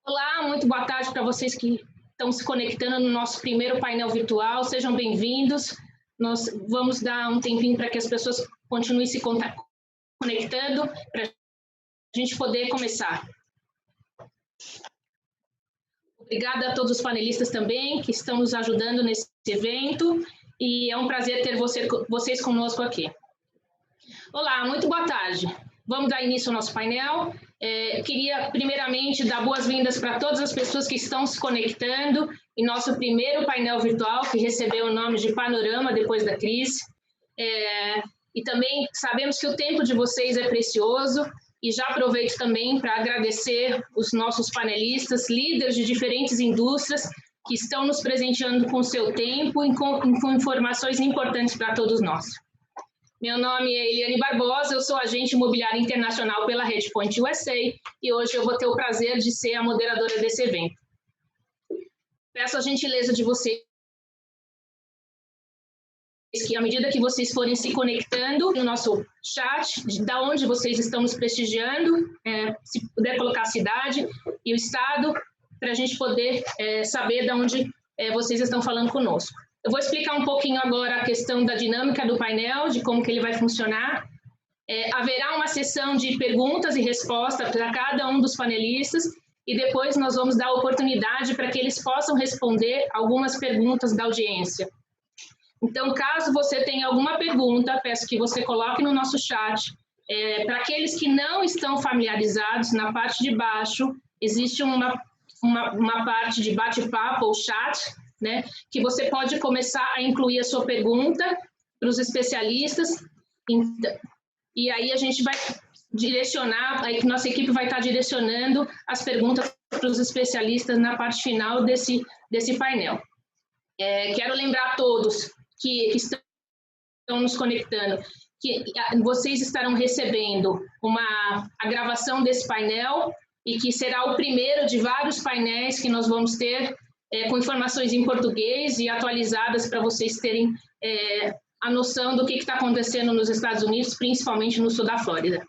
Olá, muito boa tarde para vocês que estão se conectando no nosso primeiro painel virtual. Sejam bem-vindos. Nós vamos dar um tempinho para que as pessoas continuem se conectando para a gente poder começar. Obrigada a todos os panelistas também que estão nos ajudando nesse evento e é um prazer ter vocês conosco aqui. Olá, muito boa tarde. Vamos dar início ao nosso painel. Queria, primeiramente, dar boas-vindas para todas as pessoas que estão se conectando em nosso primeiro painel virtual, que recebeu o nome de Panorama depois da crise. E também sabemos que o tempo de vocês é precioso e já aproveito também para agradecer os nossos panelistas, líderes de diferentes indústrias que estão nos presenteando com o seu tempo e com informações importantes para todos nós. Meu nome é Eliane Barbosa, eu sou agente imobiliário internacional pela Redpoint USA e hoje eu vou ter o prazer de ser a moderadora desse evento. Peço a gentileza de vocês que, à medida que vocês forem se conectando no nosso chat, da onde vocês estão nos prestigiando, se puder colocar a cidade e o estado, para a gente poder saber de onde vocês estão falando conosco. Eu vou explicar um pouquinho agora a questão da dinâmica do painel, de como que ele vai funcionar. Haverá uma sessão de perguntas e respostas para cada um dos panelistas e depois nós vamos dar oportunidade para que eles possam responder algumas perguntas da audiência. Então, caso você tenha alguma pergunta, peço que você coloque no nosso chat. Para aqueles que não estão familiarizados, na parte de baixo existe uma parte de bate-papo ou chat, né, que você pode começar a incluir a sua pergunta para os especialistas, e aí a gente vai direcionar, a nossa equipe vai estar direcionando as perguntas para os especialistas na parte final desse painel. Quero lembrar a todos que estão nos conectando, que vocês estarão recebendo a gravação desse painel, e que será o primeiro de vários painéis que nós vamos ter com informações em português e atualizadas para vocês terem a noção do que está acontecendo nos Estados Unidos, principalmente no sul da Flórida.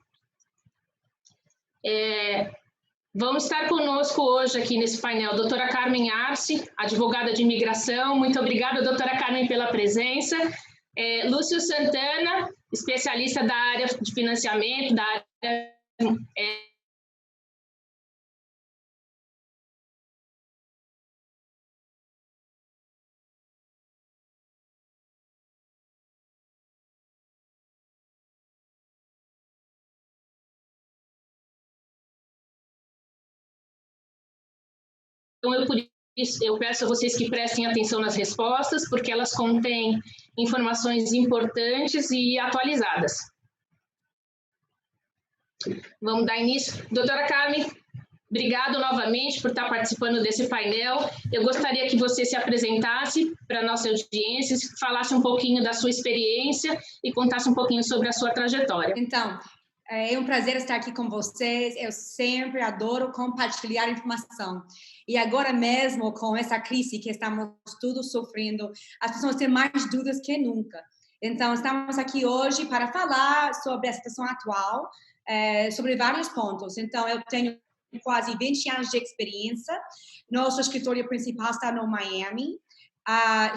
Vamos estar conosco hoje aqui nesse painel a doutora Carmen Arce, advogada de imigração. Muito obrigada, doutora Carmen, pela presença. Lúcio Santana, especialista da área de financiamento, da área Então, eu peço a vocês que prestem atenção nas respostas, porque elas contêm informações importantes e atualizadas. Vamos dar início. Doutora Carmen, obrigado novamente por estar participando desse painel. Eu gostaria que você se apresentasse para a nossa audiência, falasse um pouquinho da sua experiência e contasse um pouquinho sobre a sua trajetória. Então, é um prazer estar aqui com vocês. Eu sempre adoro compartilhar informação. E agora mesmo, com essa crise que estamos todos sofrendo, as pessoas têm mais dúvidas que nunca. Então, estamos aqui hoje para falar sobre a situação atual, sobre vários pontos. Então, eu tenho quase 20 anos de experiência. Nosso escritório principal está no Miami.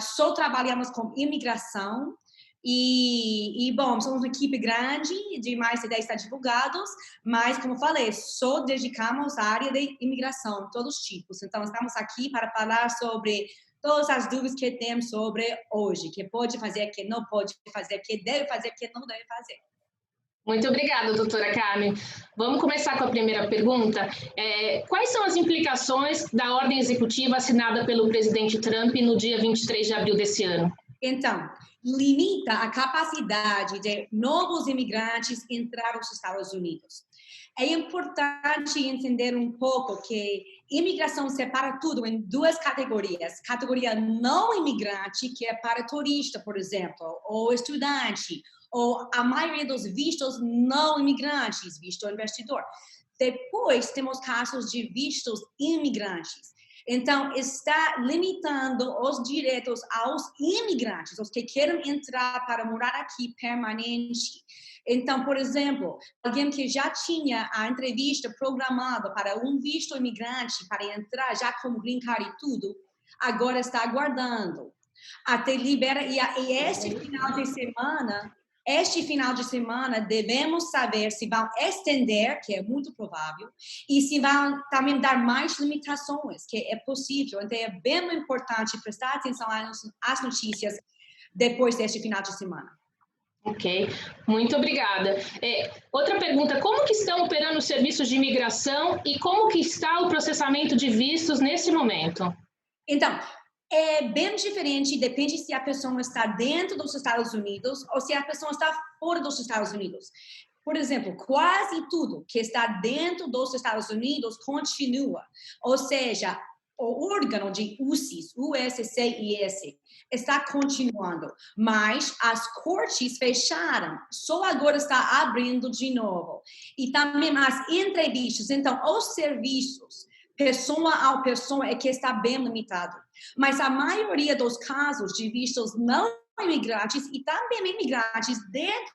Só trabalhamos com imigração. Bom, somos uma equipe grande de mais de 10 advogados, mas, como falei, só dedicamos à área de imigração, todos os tipos. Então, estamos aqui para falar sobre todas as dúvidas que temos sobre hoje, que pode fazer, que não pode fazer, que deve fazer, que não deve fazer. Muito obrigada, doutora Carmen. Vamos começar com a primeira pergunta. Quais são as implicações da ordem executiva assinada pelo presidente Trump no dia 23 de abril desse ano? Então, limita a capacidade de novos imigrantes entrar nos Estados Unidos. É importante entender um pouco que imigração separa tudo em duas categorias. Categoria não imigrante, que é para turista, por exemplo, ou estudante, ou a maioria dos vistos não imigrantes, visto investidor. Depois, temos casos de vistos imigrantes. Então, está limitando os direitos aos imigrantes, os que querem entrar para morar aqui permanente. Então, por exemplo, alguém que já tinha a entrevista programada para um visto imigrante para entrar já com green card e tudo, agora está aguardando até libera e este final de semana devemos saber se vão estender, que é muito provável, e se vão também dar mais limitações, que é possível. Então é bem importante prestar atenção às notícias depois deste final de semana. Ok, muito obrigada. Outra pergunta, como que estão operando os serviços de imigração e como que está o processamento de vistos nesse momento? Então, é bem diferente, depende se a pessoa está dentro dos Estados Unidos ou se a pessoa está fora dos Estados Unidos. Por exemplo, quase tudo que está dentro dos Estados Unidos continua. Ou seja, o órgão de UCIS, USCIS, está continuando, mas as cortes fecharam, só agora está abrindo de novo. E também as entrevistas, então, os serviços, pessoa a pessoa, é que está bem limitado. Mas a maioria dos casos de vistos não imigrantes e também imigrantes dentro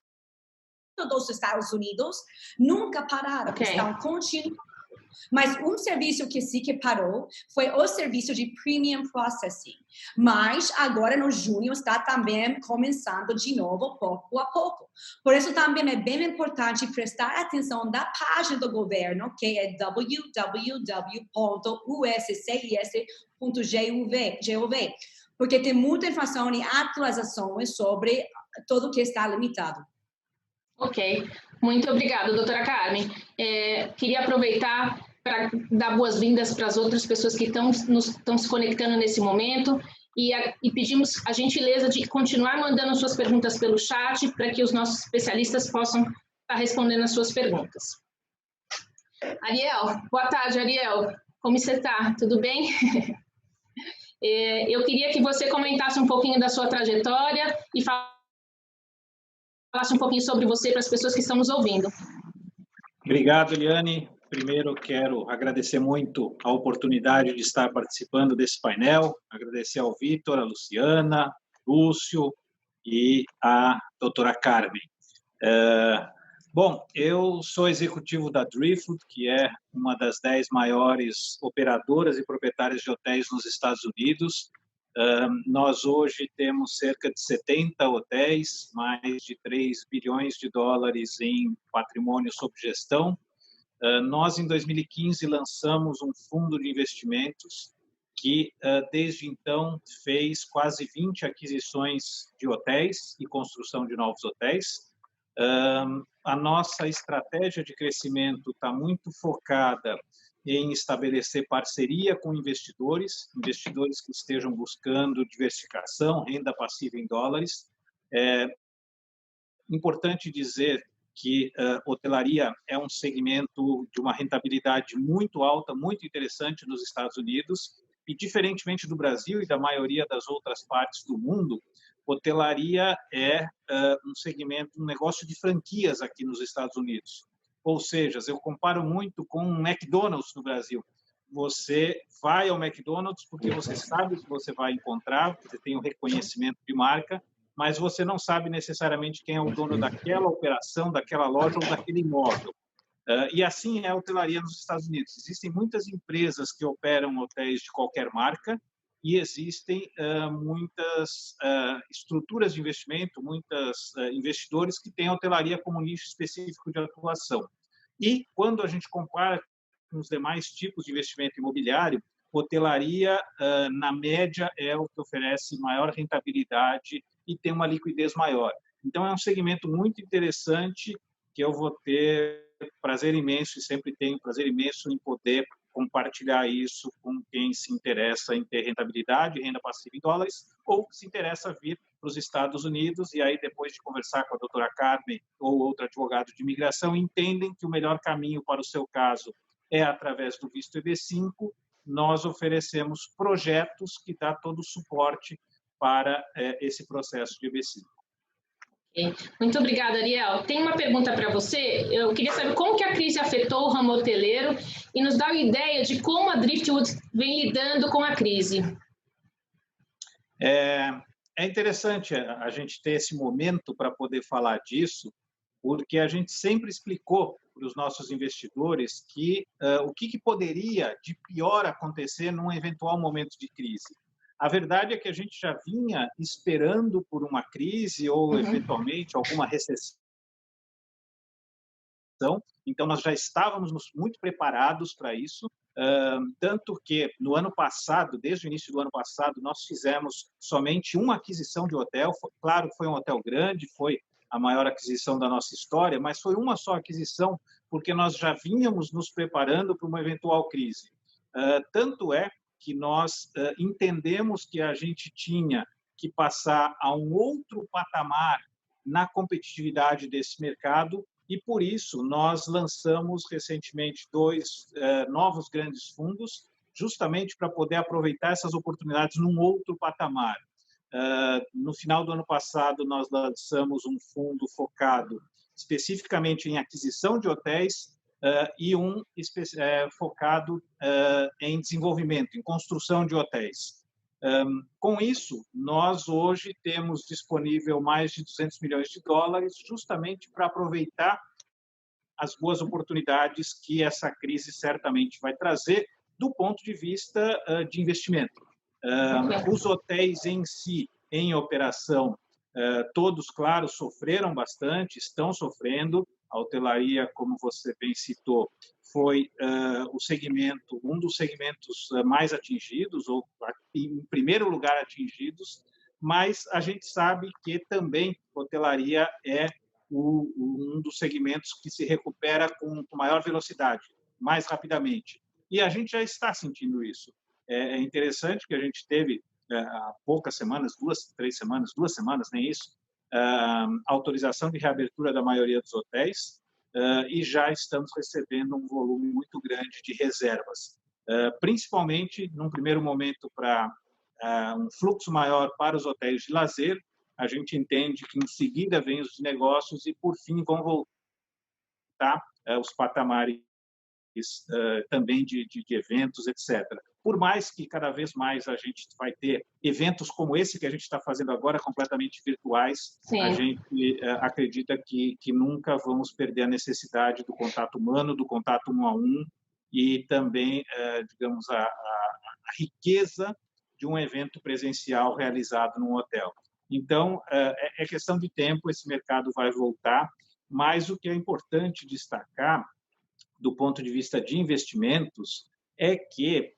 dos Estados Unidos nunca pararam, estão continuando. Mas um serviço que sim que parou foi o serviço de premium processing. Mas agora no junho está também começando de novo, pouco a pouco. Por isso também é bem importante prestar atenção na página do governo, que é www.uscis.gov, porque tem muita informação e atualizações sobre tudo que está limitado. Ok, muito obrigada, doutora Carmen. Queria aproveitar para dar boas-vindas para as outras pessoas que estão se conectando nesse momento e pedimos a gentileza de continuar mandando suas perguntas pelo chat para que os nossos especialistas possam estar respondendo as suas perguntas. Ariel, boa tarde, Ariel. Como você está? Tudo bem? Eu queria que você comentasse um pouquinho da sua trajetória e falasse um pouquinho sobre você para as pessoas que estão nos ouvindo. Obrigado, Eliane. Primeiro, quero agradecer muito a oportunidade de estar participando desse painel, agradecer ao Vitor, a Luciana, Lúcio e a doutora Carmen. Bom, eu sou executivo da Driftwood, que é uma das 10 maiores operadoras e proprietárias de hotéis nos Estados Unidos. Nós hoje temos cerca de 70 hotéis, mais de 3 bilhões de dólares em patrimônio sob gestão. Nós, em 2015, lançamos um fundo de investimentos que, desde então, fez quase 20 aquisições de hotéis e construção de novos hotéis. A nossa estratégia de crescimento está muito focada em estabelecer parceria com investidores que estejam buscando diversificação, renda passiva em dólares. É importante dizer que hotelaria é um segmento de uma rentabilidade muito alta, muito interessante nos Estados Unidos, e diferentemente do Brasil e da maioria das outras partes do mundo, hotelaria é um segmento, um negócio de franquias aqui nos Estados Unidos. Ou seja, eu comparo muito com um McDonald's no Brasil. Você vai ao McDonald's porque você sabe que você vai encontrar, você tem um reconhecimento de marca, mas você não sabe necessariamente quem é o dono daquela operação, daquela loja ou daquele imóvel. E assim é a hotelaria nos Estados Unidos. Existem muitas empresas que operam hotéis de qualquer marca e existem muitas estruturas de investimento, muitos investidores que têm a hotelaria como nicho específico de atuação. E quando a gente compara com os demais tipos de investimento imobiliário, hotelaria, na média, é o que oferece maior rentabilidade e tem uma liquidez maior. Então, é um segmento muito interessante que eu vou ter prazer imenso e sempre tenho prazer imenso em poder compartilhar isso com quem se interessa em ter rentabilidade, renda passiva em dólares, ou se interessa vir para os Estados Unidos e aí, depois de conversar com a doutora Carmen ou outro advogado de imigração, entendem que o melhor caminho para o seu caso é através do visto EB5. Nós oferecemos projetos que dão todo o suporte para esse processo de EB5. Muito obrigada, Ariel. Tem uma pergunta para você. Eu queria saber como que a crise afetou o ramo hoteleiro e nos dá uma ideia de como a Driftwood vem lidando com a crise. É interessante a gente ter esse momento para poder falar disso, porque a gente sempre explicou para os nossos investidores que o que poderia de pior acontecer num eventual momento de crise. A verdade é que a gente já vinha esperando por uma crise ou, eventualmente, alguma recessão. Então, nós já estávamos muito preparados para isso, tanto que no ano passado, desde o início do ano passado, nós fizemos somente uma aquisição de hotel. Claro que foi um hotel grande, foi a maior aquisição da nossa história, mas foi uma só aquisição porque nós já vínhamos nos preparando para uma eventual crise. Tanto é que nós entendemos que a gente tinha que passar a um outro patamar na competitividade desse mercado e, por isso, nós lançamos recentemente 2 novos grandes fundos, justamente para poder aproveitar essas oportunidades num outro patamar. No final do ano passado, nós lançamos um fundo focado especificamente em aquisição de hotéis e um focado em desenvolvimento, em construção de hotéis. Com isso, nós hoje temos disponível mais de 200 milhões de dólares justamente para aproveitar as boas oportunidades que essa crise certamente vai trazer do ponto de vista de investimento. Os hotéis em si, em operação, todos, claro, sofreram bastante, estão sofrendo. A hotelaria, como você bem citou, foi um dos segmentos mais atingidos, ou em primeiro lugar atingidos, mas a gente sabe que também a hotelaria é um dos segmentos que se recupera com maior velocidade, mais rapidamente. E a gente já está sentindo isso. É interessante que a gente teve, há poucas semanas, 2 semanas, nem isso, autorização de reabertura da maioria dos hotéis e já estamos recebendo um volume muito grande de reservas, principalmente, num primeiro momento, para um fluxo maior para os hotéis de lazer. A gente entende que, em seguida, vem os negócios e, por fim, vão voltar os patamares também de eventos, etc. Por mais que cada vez mais a gente vai ter eventos como esse que a gente está fazendo agora, completamente virtuais, sim, a gente acredita que nunca vamos perder a necessidade do contato humano, do contato 1 a 1 e também, digamos, a riqueza de um evento presencial realizado num hotel. Então, é questão de tempo, esse mercado vai voltar, mas o que é importante destacar do ponto de vista de investimentos é que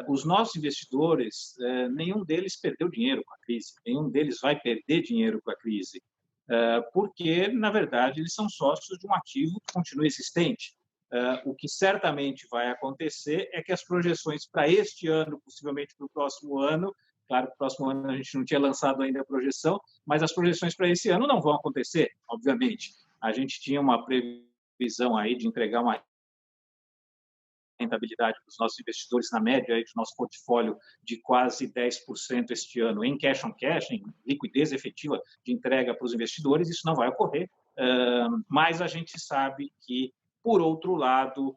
os nossos investidores, nenhum deles perdeu dinheiro com a crise, nenhum deles vai perder dinheiro com a crise, porque, na verdade, eles são sócios de um ativo que continua existente. O que certamente vai acontecer é que as projeções para este ano, possivelmente para o próximo ano, claro que o próximo ano a gente não tinha lançado ainda a projeção, mas as projeções para esse ano não vão acontecer, obviamente. A gente tinha uma previsão aí de entregar uma rentabilidade dos nossos investidores na média aí do nosso portfólio de quase 10% este ano em cash on cash, em liquidez efetiva de entrega para os investidores. Isso não vai ocorrer, mas a gente sabe que, por outro lado,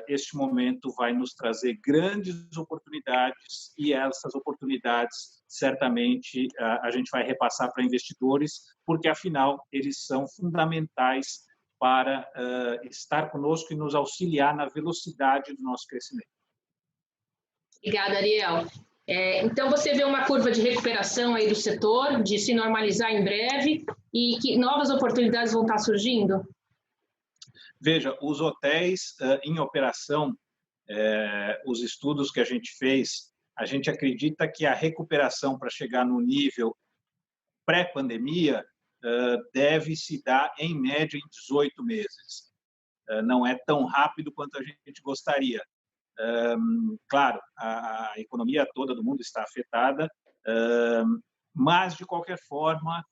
este momento vai nos trazer grandes oportunidades e essas oportunidades certamente a gente vai repassar para investidores, porque afinal eles são fundamentais para estar conosco e nos auxiliar na velocidade do nosso crescimento. Obrigada, Ariel. Então, você vê uma curva de recuperação aí do setor, de se normalizar em breve, e que novas oportunidades vão estar surgindo? Veja, os hotéis em operação, os estudos que a gente fez, a gente acredita que a recuperação para chegar no nível pré-pandemia deve se dar, em média, em 18 meses. Não é tão rápido quanto a gente gostaria. Claro, a economia toda do mundo está afetada, mas, de qualquer forma,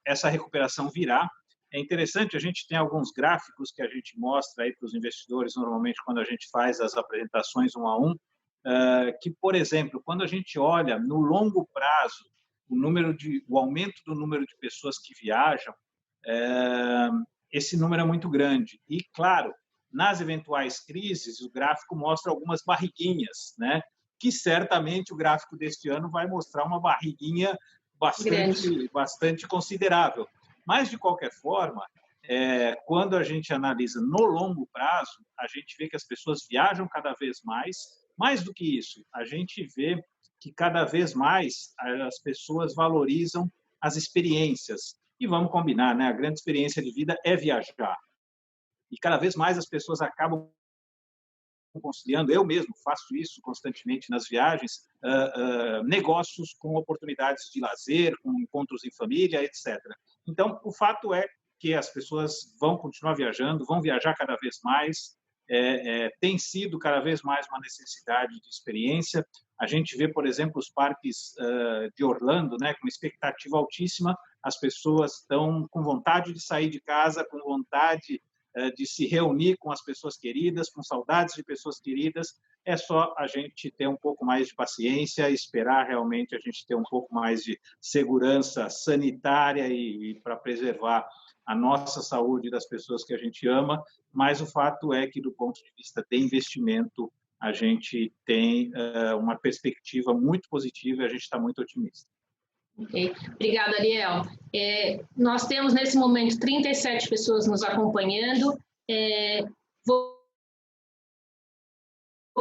essa recuperação virá. É interessante, a gente tem alguns gráficos que a gente mostra aí para os investidores, normalmente, quando a gente faz as apresentações 1 a 1, que, por exemplo, quando a gente olha no longo prazo, o aumento do número de pessoas que viajam, esse número é muito grande. E, claro, nas eventuais crises, o gráfico mostra algumas barriguinhas, né? Que certamente o gráfico deste ano vai mostrar uma barriguinha bastante considerável. Mas, de qualquer forma, quando a gente analisa no longo prazo, a gente vê que as pessoas viajam cada vez mais do que isso, a gente vê que cada vez mais as pessoas valorizam as experiências. E vamos combinar, né? A grande experiência de vida é viajar. E cada vez mais as pessoas acabam conciliando, eu mesmo faço isso constantemente nas viagens, negócios com oportunidades de lazer, com encontros em família, etc. Então, o fato é que as pessoas vão continuar viajando, vão viajar cada vez mais, tem sido cada vez mais uma necessidade de experiência. A gente vê, por exemplo, os parques de Orlando, né, com uma expectativa altíssima, as pessoas estão com vontade de sair de casa, com vontade de se reunir com as pessoas queridas, com saudades de pessoas queridas. É só a gente ter um pouco mais de paciência, esperar realmente a gente ter um pouco mais de segurança sanitária e para preservar a nossa saúde das pessoas que a gente ama, mas o fato é que, do ponto de vista de investimento, a gente tem uma perspectiva muito positiva e a gente está muito otimista. Okay. Obrigada, Ariel. Nós temos, nesse momento, 37 pessoas nos acompanhando. Vou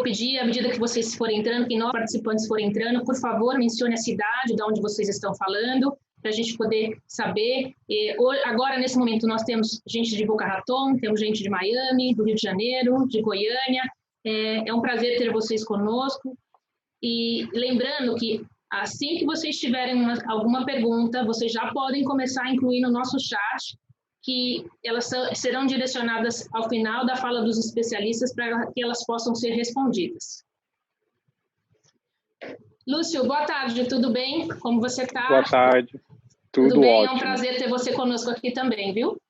pedir, à medida que vocês forem entrando, que novos participantes forem entrando, por favor, mencione a cidade de onde vocês estão falando, para a gente poder saber. Agora, nesse momento, nós temos gente de Boca Raton, temos gente de Miami, do Rio de Janeiro, de Goiânia. É um prazer ter vocês conosco. E lembrando que, assim que vocês tiverem alguma pergunta, vocês já podem começar a incluir no nosso chat, que elas serão direcionadas ao final da fala dos especialistas para que elas possam ser respondidas. Lúcio, boa tarde, tudo bem? Como você está? Boa tarde, tudo bem? ótimo. É um prazer ter você conosco aqui também, viu?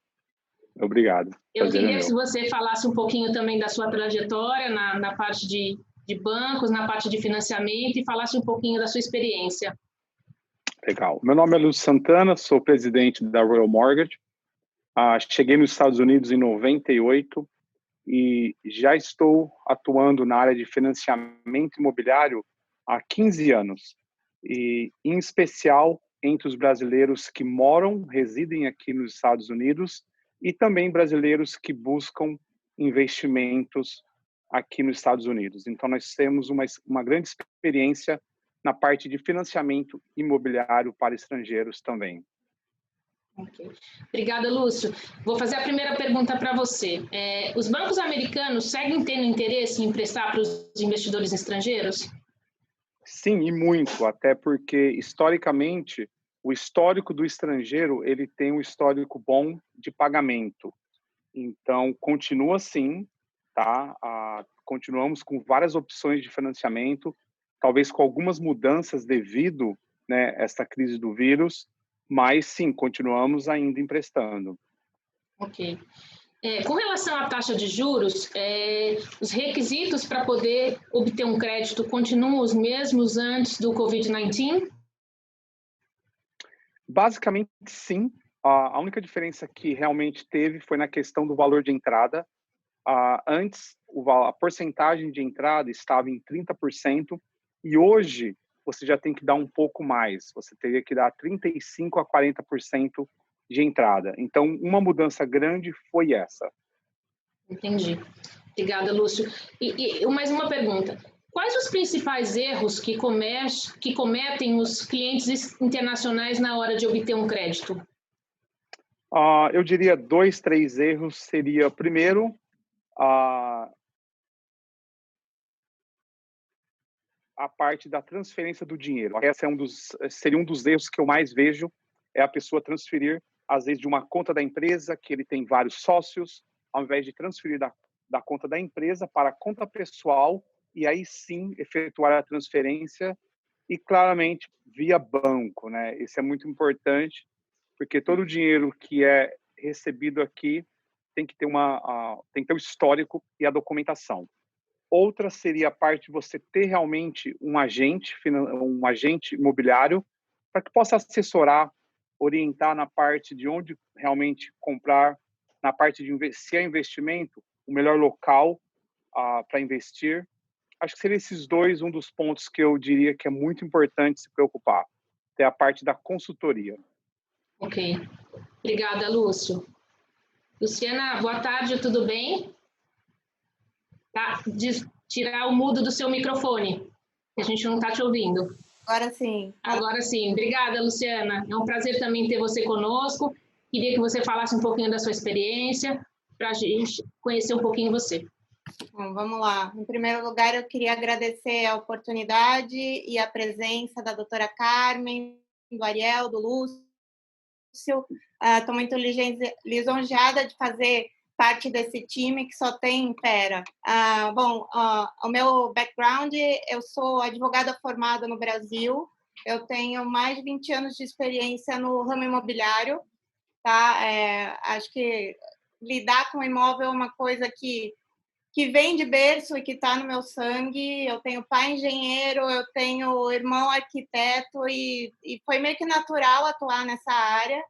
Obrigado. Eu queria que você falasse um pouquinho também da sua trajetória na parte de bancos, na parte de financiamento e falasse um pouquinho da sua experiência. Legal. Meu nome é Lúcio Santana, sou presidente da Royal Mortgage. Cheguei nos Estados Unidos em 98 e já estou atuando na área de financiamento imobiliário há 15 anos. E, em especial, entre os brasileiros que residem aqui nos Estados Unidos e também brasileiros que buscam investimentos aqui nos Estados Unidos. Então, nós temos uma grande experiência na parte de financiamento imobiliário para estrangeiros também. Okay. Obrigada, Lúcio. Vou fazer a primeira pergunta para você. Os bancos americanos seguem tendo interesse em emprestar para os investidores estrangeiros? Sim, e muito, até porque, historicamente, o histórico do estrangeiro, ele tem um histórico bom de pagamento. Então, continua assim, tá? Continuamos com várias opções de financiamento, talvez com algumas mudanças devido, né, a essa crise do vírus, mas sim, continuamos ainda emprestando. Ok. Com relação à taxa de juros, os requisitos para poder obter um crédito continuam os mesmos antes do Covid-19? Basicamente, sim. A única diferença que realmente teve foi na questão do valor de entrada. Antes, a porcentagem de entrada estava em 30%, e hoje você já tem que dar um pouco mais. Você teria que dar 35% a 40% de entrada. Então, uma mudança grande foi essa. Entendi. Obrigada, Lúcio. E mais uma pergunta. Quais os principais erros que cometem os clientes internacionais na hora de obter um crédito? Eu diria 2, 3 erros. Seria, primeiro, a parte da transferência do dinheiro. Essa seria um dos erros que eu mais vejo, é a pessoa transferir, às vezes, de uma conta da empresa, que ele tem vários sócios, ao invés de transferir da conta da empresa para a conta pessoal, e aí sim efetuar a transferência, e claramente via banco, né? Isso é muito importante, porque todo o dinheiro que é recebido aqui tem que ter o histórico e a documentação. Outra seria a parte de você ter realmente um agente imobiliário para que possa assessorar, orientar na parte de onde realmente comprar, na parte de se é investimento, o melhor local para investir. Acho que seriam esses dois um dos pontos que eu diria que é muito importante se preocupar. Ter a parte da consultoria. Ok. Obrigada, Lúcio. Luciana, boa tarde, tudo bem? Tá, tirar o mudo do seu microfone, que a gente não está te ouvindo. Agora sim. Agora sim. Obrigada, Luciana. É um prazer também ter você conosco. Queria que você falasse um pouquinho da sua experiência, para a gente conhecer um pouquinho você. Bom, vamos lá. Em primeiro lugar, eu queria agradecer a oportunidade e a presença da doutora Carmen, do Ariel, do Lúcio. Estou muito lisonjeada de fazer parte desse time que só tem fera. O meu background, eu sou advogada formada no Brasil, eu tenho mais de 20 anos de experiência no ramo imobiliário, tá? Acho que lidar com imóvel é uma coisa que vem de berço e que está no meu sangue. Eu tenho pai engenheiro, eu tenho irmão arquiteto e foi meio que natural atuar nessa área.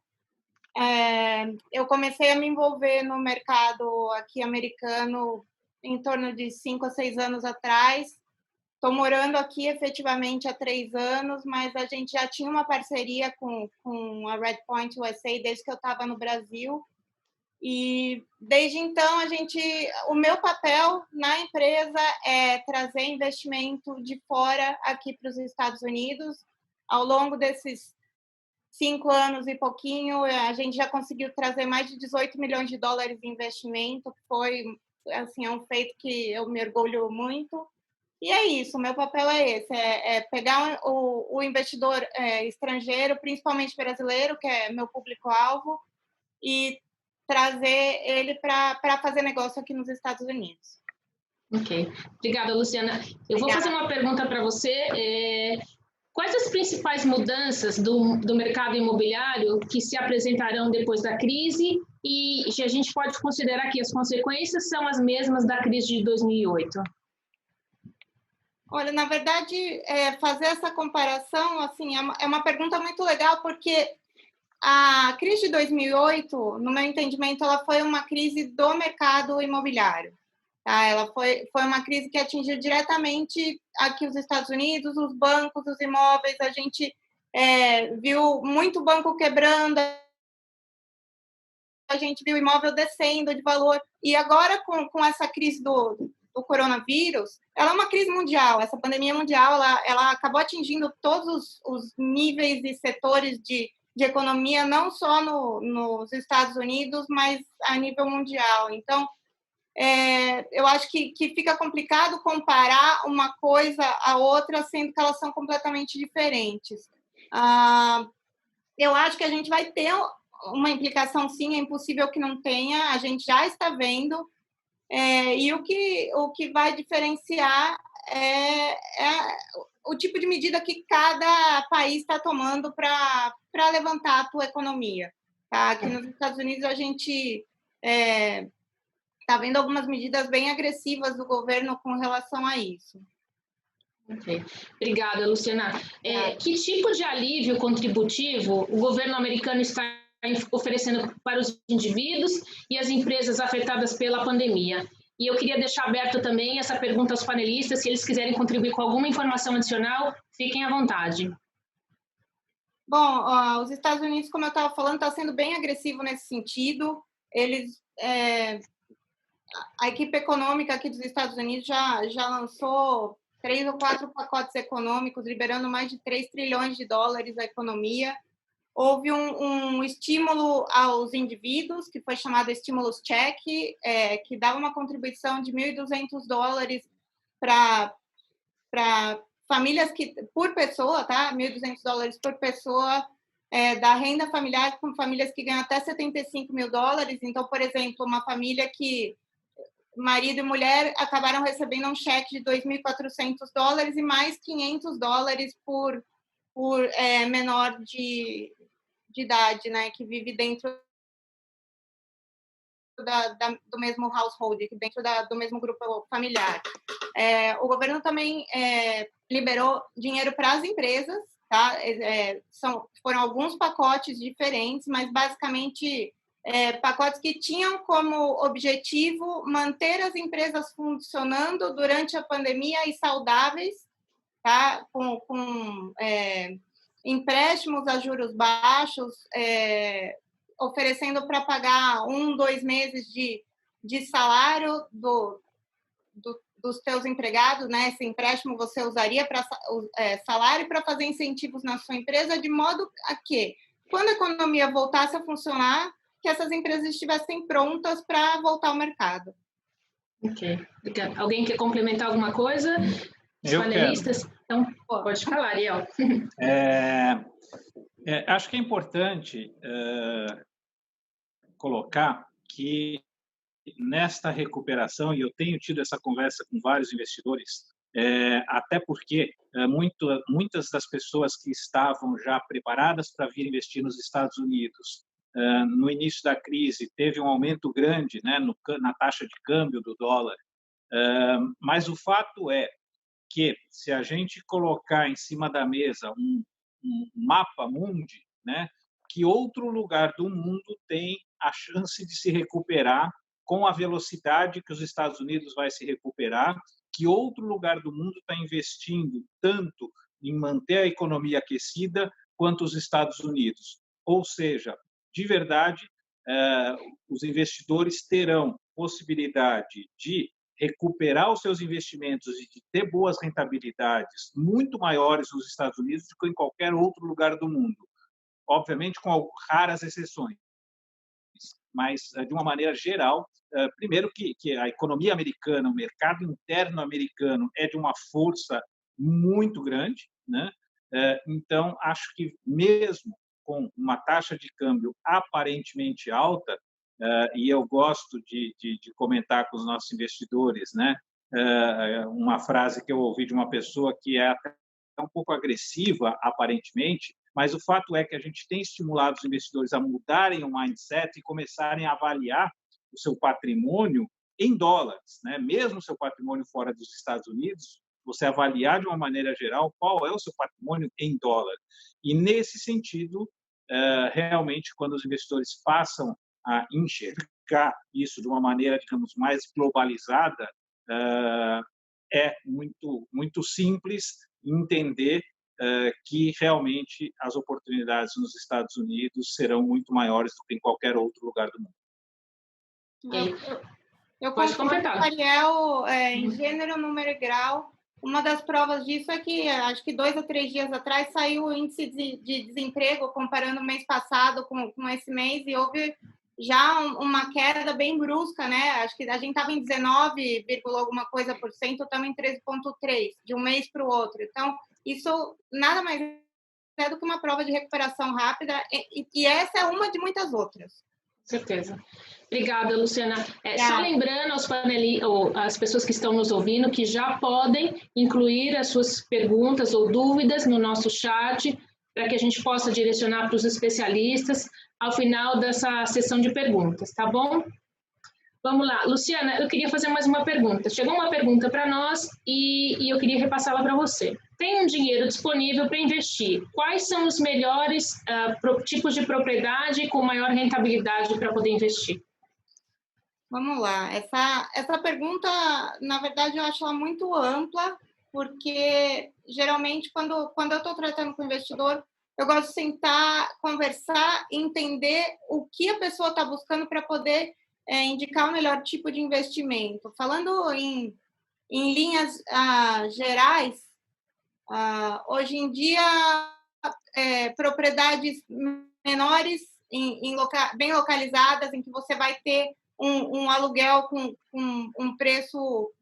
Eu comecei a me envolver no mercado aqui americano em torno de 5 a 6 anos atrás. Estou morando aqui efetivamente há 3 anos, mas a gente já tinha uma parceria com a Redpoint USA desde que eu estava no Brasil. E desde então o meu papel na empresa é trazer investimento de fora aqui para os Estados Unidos. Ao longo desses 5 anos e pouquinho, a gente já conseguiu trazer mais de 18 milhões de dólares em investimento, que foi, assim, é um feito que eu me orgulho muito. E é isso, o meu papel é esse, pegar o investidor estrangeiro, principalmente brasileiro, que é meu público-alvo, e trazer ele para fazer negócio aqui nos Estados Unidos. Ok. Obrigada, Luciana. Eu vou fazer uma pergunta para você. Quais as principais mudanças do mercado imobiliário que se apresentarão depois da crise e a gente pode considerar que as consequências são as mesmas da crise de 2008? Olha, na verdade, fazer essa comparação assim, é uma pergunta muito legal, porque a crise de 2008, no meu entendimento, ela foi uma crise do mercado imobiliário. Tá? Ela foi uma crise que atingiu diretamente aqui os Estados Unidos, os bancos, os imóveis. A gente viu muito banco quebrando, a gente viu imóvel descendo de valor. E agora, com essa crise do coronavírus, ela é uma crise mundial. Essa pandemia mundial, ela acabou atingindo todos os níveis e setores de economia, não só nos Estados Unidos, mas a nível mundial. Então, eu acho que fica complicado comparar uma coisa a outra, sendo que elas são completamente diferentes. Eu acho que a gente vai ter uma implicação, sim, é impossível que não tenha, a gente já está vendo, e o que vai diferenciar é o tipo de medida que cada país está tomando para levantar a sua economia. Tá? Aqui nos Estados Unidos, a gente está vendo algumas medidas bem agressivas do governo com relação a isso. Okay. Obrigada, Luciana. Que tipo de alívio contributivo o governo americano está oferecendo para os indivíduos e as empresas afetadas pela pandemia? E eu queria deixar aberto também essa pergunta aos panelistas, se eles quiserem contribuir com alguma informação adicional, fiquem à vontade. Bom, os Estados Unidos, como eu estava falando, está sendo bem agressivo nesse sentido. A equipe econômica aqui dos Estados Unidos já lançou 3 ou 4 pacotes econômicos, liberando mais de 3 trilhões de dólares à economia. Houve um estímulo aos indivíduos, que foi chamado Stimulus Check, que dava uma contribuição de $1.200 para famílias por pessoa, tá? $1.200 por pessoa, da renda familiar, com famílias que ganham até $75 mil. Então, por exemplo, uma família que marido e mulher acabaram recebendo um cheque de $2.400 e mais $500 por menor de idade, né, que vive dentro do mesmo household, dentro do mesmo grupo familiar. O governo também liberou dinheiro para as empresas, tá? Foram alguns pacotes diferentes, mas basicamente pacotes que tinham como objetivo manter as empresas funcionando durante a pandemia e saudáveis, tá? Com empréstimos a juros baixos, oferecendo para pagar 1, 2 meses de salário dos teus empregados, né? Esse empréstimo você usaria para salário para fazer incentivos na sua empresa, de modo a que, quando a economia voltasse a funcionar, que essas empresas estivessem prontas para voltar ao mercado. Ok. Alguém quer complementar alguma coisa? Os Eu panelistas? Então, pode falar, Ariel. Acho que é importante colocar que nesta recuperação, e eu tenho tido essa conversa com vários investidores, até porque muitas das pessoas que estavam já preparadas para vir investir nos Estados Unidos, no início da crise, teve um aumento grande, né, na taxa de câmbio do dólar, mas o fato é que, se a gente colocar em cima da mesa um mapa mundi, né, que outro lugar do mundo tem a chance de se recuperar com a velocidade que os Estados Unidos vai se recuperar, que outro lugar do mundo está investindo tanto em manter a economia aquecida quanto os Estados Unidos. Ou seja, de verdade, os investidores terão possibilidade de recuperar os seus investimentos e de ter boas rentabilidades muito maiores nos Estados Unidos do que em qualquer outro lugar do mundo. Obviamente, com raras exceções. Mas, de uma maneira geral, primeiro que a economia americana, o mercado interno americano é de uma força muito grande, né? Então, acho que mesmo com uma taxa de câmbio aparentemente alta, e eu gosto de comentar com os nossos investidores, né? Uma frase que eu ouvi de uma pessoa que é até um pouco agressiva, aparentemente, mas o fato é que a gente tem estimulado os investidores a mudarem o mindset e começarem a avaliar o seu patrimônio em dólares, né? Mesmo o seu patrimônio fora dos Estados Unidos, você avaliar de uma maneira geral qual é o seu patrimônio em dólar. E, nesse sentido, realmente, quando os investidores passam a enxergar isso de uma maneira, digamos, mais globalizada, é muito simples entender que realmente as oportunidades nos Estados Unidos serão muito maiores do que em qualquer outro lugar do mundo. Eu concordo com o Ariel, em gênero, número e grau. Uma das provas disso é que, acho que 2 a 3 dias atrás, saiu o índice de desemprego, comparando o mês passado com esse mês, e houve já uma queda bem brusca, né? Acho que a gente estava em 19, alguma coisa por cento, estamos em 13,3%, de um mês para o outro. Então, isso nada mais é do que uma prova de recuperação rápida, e essa é uma de muitas outras. Certeza. Obrigada, Luciana. Só lembrando às pessoas que estão nos ouvindo que já podem incluir as suas perguntas ou dúvidas no nosso chat para que a gente possa direcionar para os especialistas ao final dessa sessão de perguntas, tá bom? Vamos lá. Luciana, eu queria fazer mais uma pergunta. Chegou uma pergunta para nós e eu queria repassá-la para você. Tem um dinheiro disponível para investir. Quais são os melhores tipos de propriedade com maior rentabilidade para poder investir? Vamos lá. Essa pergunta, na verdade, eu acho ela muito ampla, porque, geralmente, quando eu estou tratando com o investidor, eu gosto de sentar, conversar, entender o que a pessoa está buscando para poder indicar o melhor tipo de investimento. Falando em linhas gerais, hoje em dia, propriedades menores, bem localizadas, em que você vai ter um aluguel com um preço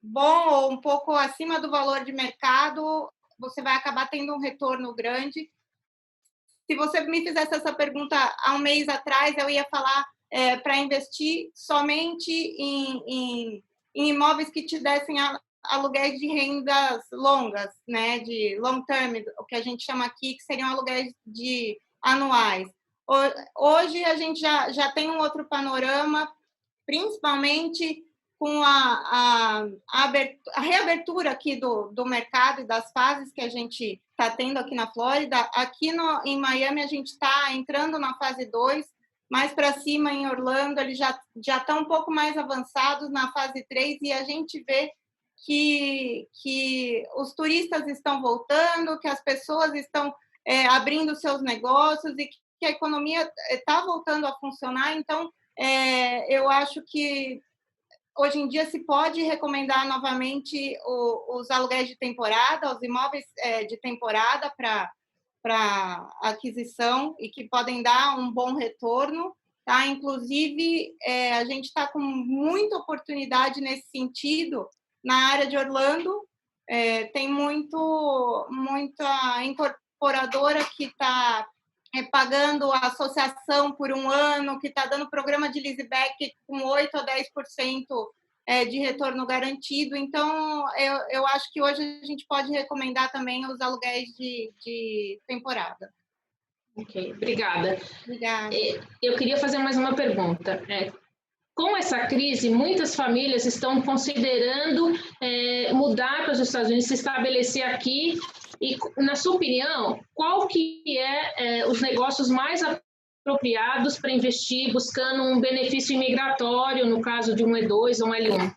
bom ou um pouco acima do valor de mercado, você vai acabar tendo um retorno grande. Se você me fizesse essa pergunta há um mês atrás, eu ia falar para investir somente em imóveis que te dessem aluguéis de rendas longas, né, de long term, o que a gente chama aqui, que seriam aluguéis anuais. Hoje a gente já tem um outro panorama, principalmente com a reabertura aqui do mercado e das fases que a gente está tendo aqui na Flórida. Aqui em Miami a gente está entrando na fase 2, mais para cima em Orlando eles já estão um pouco mais avançados na fase 3, e a gente vê que os turistas estão voltando, que as pessoas estão abrindo seus negócios, e que a economia está voltando a funcionar, então eu acho que hoje em dia se pode recomendar novamente os aluguéis de temporada, os imóveis de temporada para aquisição e que podem dar um bom retorno. Tá? Inclusive, a gente está com muita oportunidade nesse sentido na área de Orlando. Tem muita incorporadora que está pagando a associação por um ano, que está dando programa de leaseback com 8% a 10% de retorno garantido. Então, eu acho que hoje a gente pode recomendar também os aluguéis de temporada. Ok, obrigada. Obrigada. Eu queria fazer mais uma pergunta. Com essa crise, muitas famílias estão considerando mudar para os Estados Unidos, se estabelecer aqui. E, na sua opinião, qual que os negócios mais apropriados para investir, buscando um benefício imigratório, no caso de um E2 ou um L1?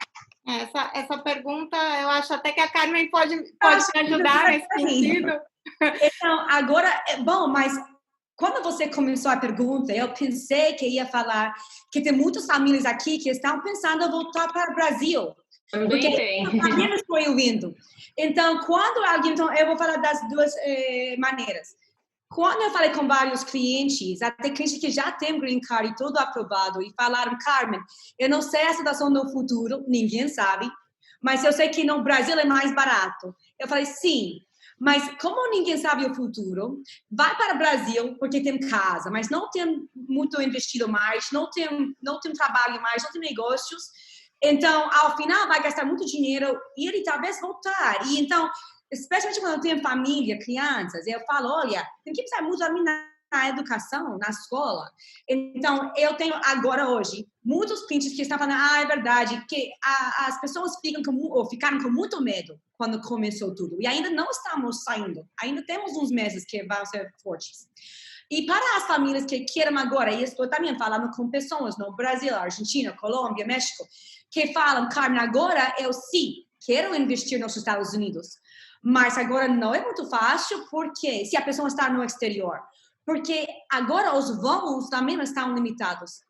Essa pergunta, eu acho até que a Carmen pode me ajudar nesse sentido. Então, agora, bom, mas quando você começou a pergunta, eu pensei que ia falar que tem muitas famílias aqui que estão pensando em voltar para o Brasil. Também tem. Também estou ouvindo. Então, quando alguém... Então, eu vou falar das duas maneiras. Quando eu falei com vários clientes, até clientes que já têm green card e tudo aprovado, e falaram, Carmen, eu não sei a situação no futuro, ninguém sabe, mas eu sei que no Brasil é mais barato. Eu falei, sim, mas como ninguém sabe o futuro, vai para o Brasil porque tem casa, mas não tem muito investido mais, não tem trabalho mais, não tem negócios. Então, ao final, vai gastar muito dinheiro e ele talvez voltar. E então, especialmente quando eu tenho família, crianças, eu falo, olha, tem que pensar muito na educação, na escola. Então, eu tenho agora, hoje, muitos clientes que estão falando, é verdade, que as pessoas ficaram com muito medo quando começou tudo. E ainda não estamos saindo. Ainda temos uns meses que vão ser fortes. E para as famílias que queiram agora, e estou também falando com pessoas no Brasil, Argentina, Colômbia, México, que falam, Carmen, agora eu sim quero investir nos Estados Unidos, mas agora não é muito fácil, porque se a pessoa está no exterior, porque agora os voos também estão limitados.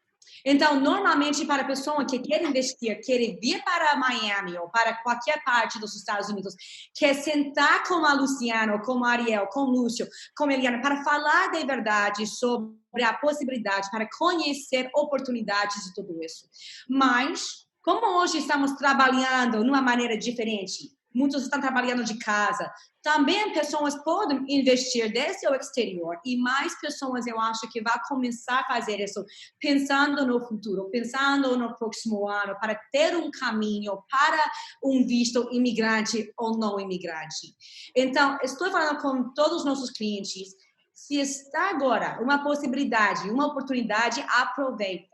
Então, normalmente, para a pessoa que quer investir, quer vir para Miami ou para qualquer parte dos Estados Unidos, quer sentar com a Luciana, com a Ariel, com o Lúcio, com a Eliana, para falar de verdade sobre a possibilidade, para conhecer oportunidades de tudo isso. Mas, como hoje estamos trabalhando de uma maneira diferente, muitos estão trabalhando de casa, também pessoas podem investir desde o exterior e mais pessoas, eu acho, que vão começar a fazer isso pensando no futuro, pensando no próximo ano, para ter um caminho para um visto imigrante ou não imigrante. Então, estou falando com todos os nossos clientes, se está agora uma possibilidade, uma oportunidade, aproveita.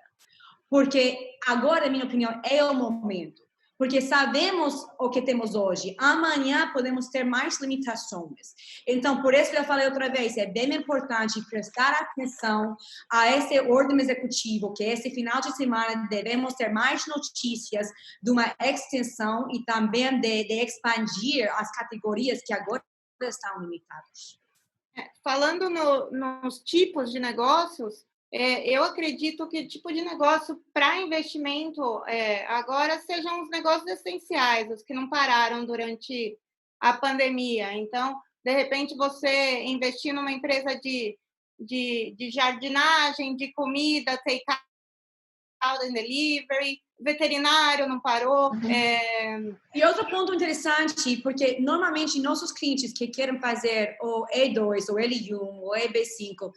Porque agora, na minha opinião, é o momento. Porque sabemos o que temos hoje. Amanhã podemos ter mais limitações. Então, por isso que eu falei outra vez, é bem importante prestar atenção a esse ordem executivo, que esse final de semana devemos ter mais notícias de uma extensão e também de expandir as categorias que agora estão limitadas. Falando nos tipos de negócios, eu acredito que tipo de negócio para investimento agora sejam os negócios essenciais, os que não pararam durante a pandemia. Então, de repente, você investir numa empresa de jardinagem, de comida, take-out and delivery, veterinário não parou. E outro ponto interessante, porque normalmente nossos clientes que querem fazer o E2, o L1, o EB5,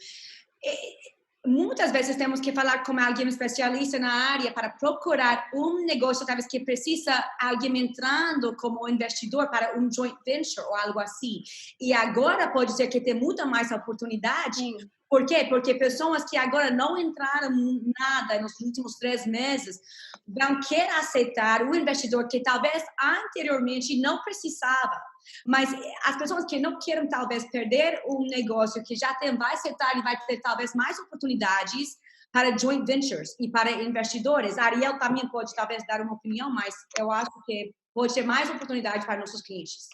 muitas vezes temos que falar com alguém especialista na área para procurar um negócio, talvez que precisa alguém entrando como investidor para um joint venture ou algo assim. E agora pode ser que tem muita mais oportunidade. Sim. Por quê? Porque pessoas que agora não entraram nada nos últimos 3 meses vão querer aceitar o investidor que talvez anteriormente não precisava. Mas as pessoas que não querem talvez perder um negócio que já tem, vai aceitar e vai ter talvez mais oportunidades para joint ventures e para investidores. A Ariel também pode talvez dar uma opinião, mas eu acho que pode ter mais oportunidade para nossos clientes.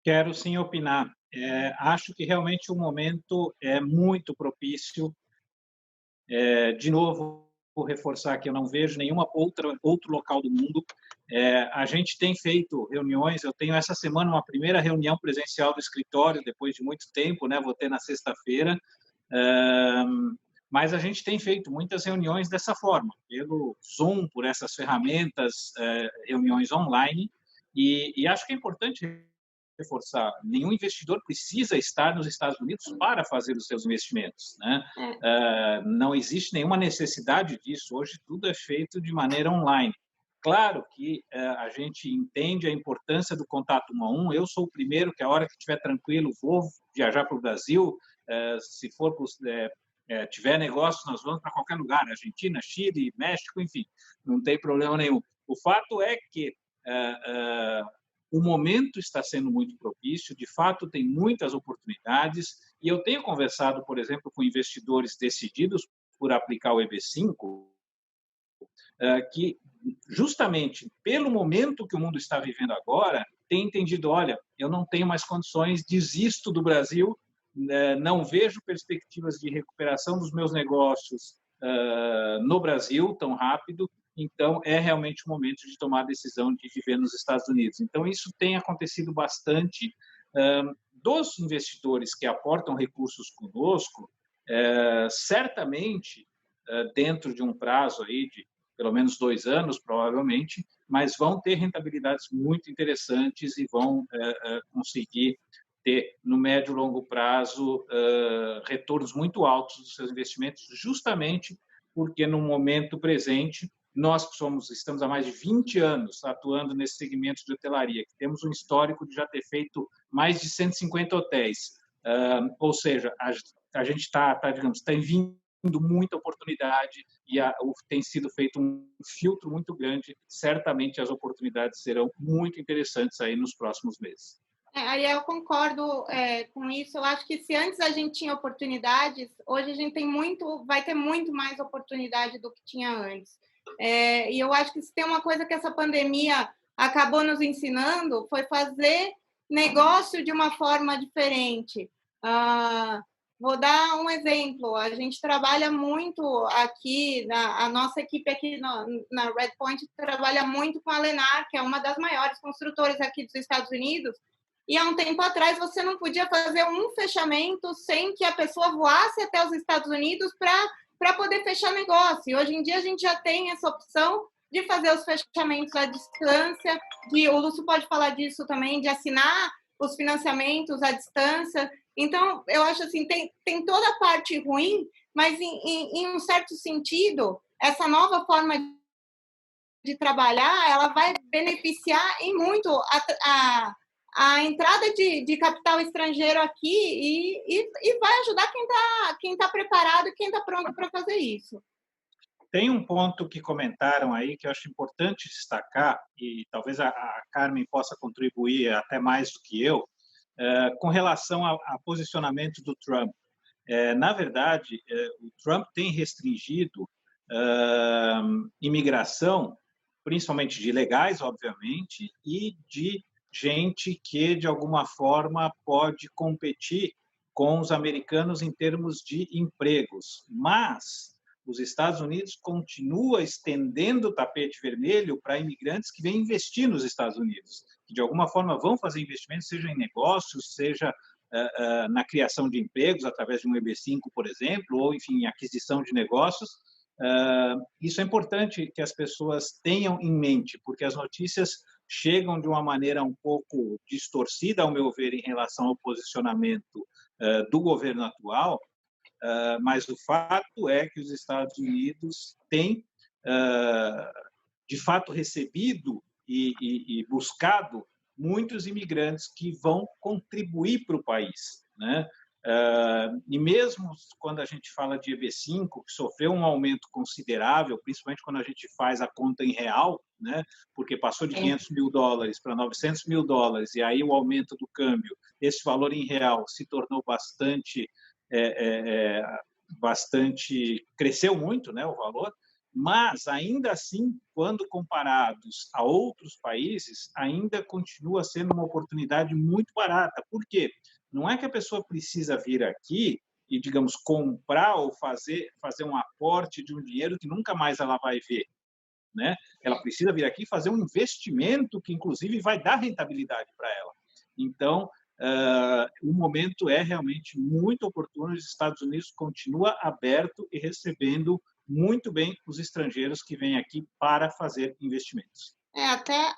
Quero sim opinar. acho que realmente o momento é muito propício. De novo, vou reforçar que eu não vejo outro local do mundo. A gente tem feito reuniões, eu tenho essa semana uma primeira reunião presencial do escritório, depois de muito tempo, né? Vou ter na sexta-feira, mas a gente tem feito muitas reuniões dessa forma, pelo Zoom, por essas ferramentas, reuniões online, e acho que é importante reforçar, nenhum investidor precisa estar nos Estados Unidos para fazer os seus investimentos, né? Não existe nenhuma necessidade disso. Hoje tudo é feito de maneira online. Claro que a gente entende a importância do contato 1 a 1. Eu sou o primeiro que, a hora que estiver tranquilo, vou viajar para o Brasil. Se for tiver negócio, nós vamos para qualquer lugar, Argentina, Chile, México, enfim, não tem problema nenhum. O fato é que o momento está sendo muito propício, de fato, tem muitas oportunidades, e eu tenho conversado, por exemplo, com investidores decididos por aplicar o EB5, que, justamente pelo momento que o mundo está vivendo agora, tem entendido, olha, eu não tenho mais condições, desisto do Brasil, não vejo perspectivas de recuperação dos meus negócios no Brasil tão rápido, então é realmente o momento de tomar a decisão de viver nos Estados Unidos. Então, isso tem acontecido bastante. Dos investidores que aportam recursos conosco, certamente, dentro de um prazo aí de pelo menos 2 anos, provavelmente, mas vão ter rentabilidades muito interessantes e vão conseguir ter, no médio e longo prazo, retornos muito altos dos seus investimentos, justamente porque, no momento presente, nós que estamos há mais de 20 anos atuando nesse segmento de hotelaria, que temos um histórico de já ter feito mais de 150 hotéis, ou seja, a gente está vindo muita oportunidade e tem sido feito um filtro muito grande. Certamente as oportunidades serão muito interessantes aí nos próximos meses. Aí eu concordo com isso. Eu acho que se antes a gente tinha oportunidades, hoje a gente vai ter muito mais oportunidade do que tinha antes. E eu acho que se tem uma coisa que essa pandemia acabou nos ensinando foi fazer negócio de uma forma diferente. Vou dar um exemplo. A gente trabalha muito aqui, a nossa equipe aqui na Redpoint trabalha muito com a Lennar, que é uma das maiores construtoras aqui dos Estados Unidos. E há um tempo atrás você não podia fazer um fechamento sem que a pessoa voasse até os Estados Unidos para poder fechar negócio. E hoje em dia a gente já tem essa opção de fazer os fechamentos à distância, o Lúcio pode falar disso também, de assinar os financiamentos à distância. Então, eu acho assim, tem toda a parte ruim, mas em um certo sentido, essa nova forma de trabalhar, ela vai beneficiar em muito a entrada de capital estrangeiro aqui e vai ajudar quem tá preparado e quem está pronto para fazer isso. Tem um ponto que comentaram aí que eu acho importante destacar, e talvez a Carmen possa contribuir até mais do que eu, com relação ao posicionamento do Trump. Na verdade, o Trump tem restringido imigração, principalmente de ilegais, obviamente, e de gente que, de alguma forma, pode competir com os americanos em termos de empregos. Mas os Estados Unidos continua estendendo o tapete vermelho para imigrantes que vêm investir nos Estados Unidos, que, de alguma forma, vão fazer investimentos, seja em negócios, seja na criação de empregos, através de um EB5, por exemplo, ou, enfim, em aquisição de negócios. Isso é importante que as pessoas tenham em mente, porque as notícias chegam de uma maneira um pouco distorcida, ao meu ver, em relação ao posicionamento do governo atual, mas o fato é que os Estados Unidos têm, de fato, recebido e buscado muitos imigrantes que vão contribuir para o país, né? E mesmo quando a gente fala de EB5, que sofreu um aumento considerável, principalmente quando a gente faz a conta em real, né? Porque passou de $500 mil para $900 mil, e aí o aumento do câmbio, esse valor em real se tornou bastante, cresceu muito, né, o valor, mas ainda assim, quando comparados a outros países, ainda continua sendo uma oportunidade muito barata. Por quê? Não é que a pessoa precisa vir aqui e, digamos, comprar ou fazer um aporte de um dinheiro que nunca mais ela vai ver, né? Ela precisa vir aqui fazer um investimento que, inclusive, vai dar rentabilidade para ela. Então, o momento é realmente muito oportuno. Os Estados Unidos continua aberto e recebendo muito bem os estrangeiros que vêm aqui para fazer investimentos. Até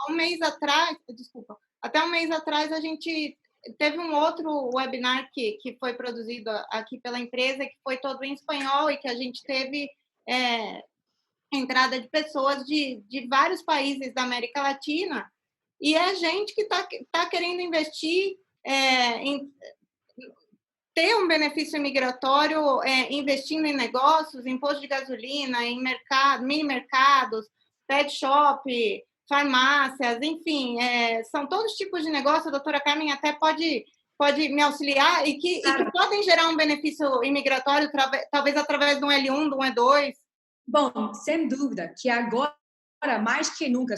um mês atrás, desculpa, até um mês atrás a gente teve um outro webinar que foi produzido aqui pela empresa, que foi todo em espanhol e que a gente teve entrada de pessoas de vários países da América Latina, e é gente que está querendo investir, ter um benefício migratório, investindo em negócios, em posto de gasolina, em mini mercados, pet shop, farmácias, enfim, são todos tipos de negócio. A doutora Carmen até pode me auxiliar e que podem gerar um benefício imigratório, talvez através de um L1, de um E2. Bom, sem dúvida que agora, mais que nunca,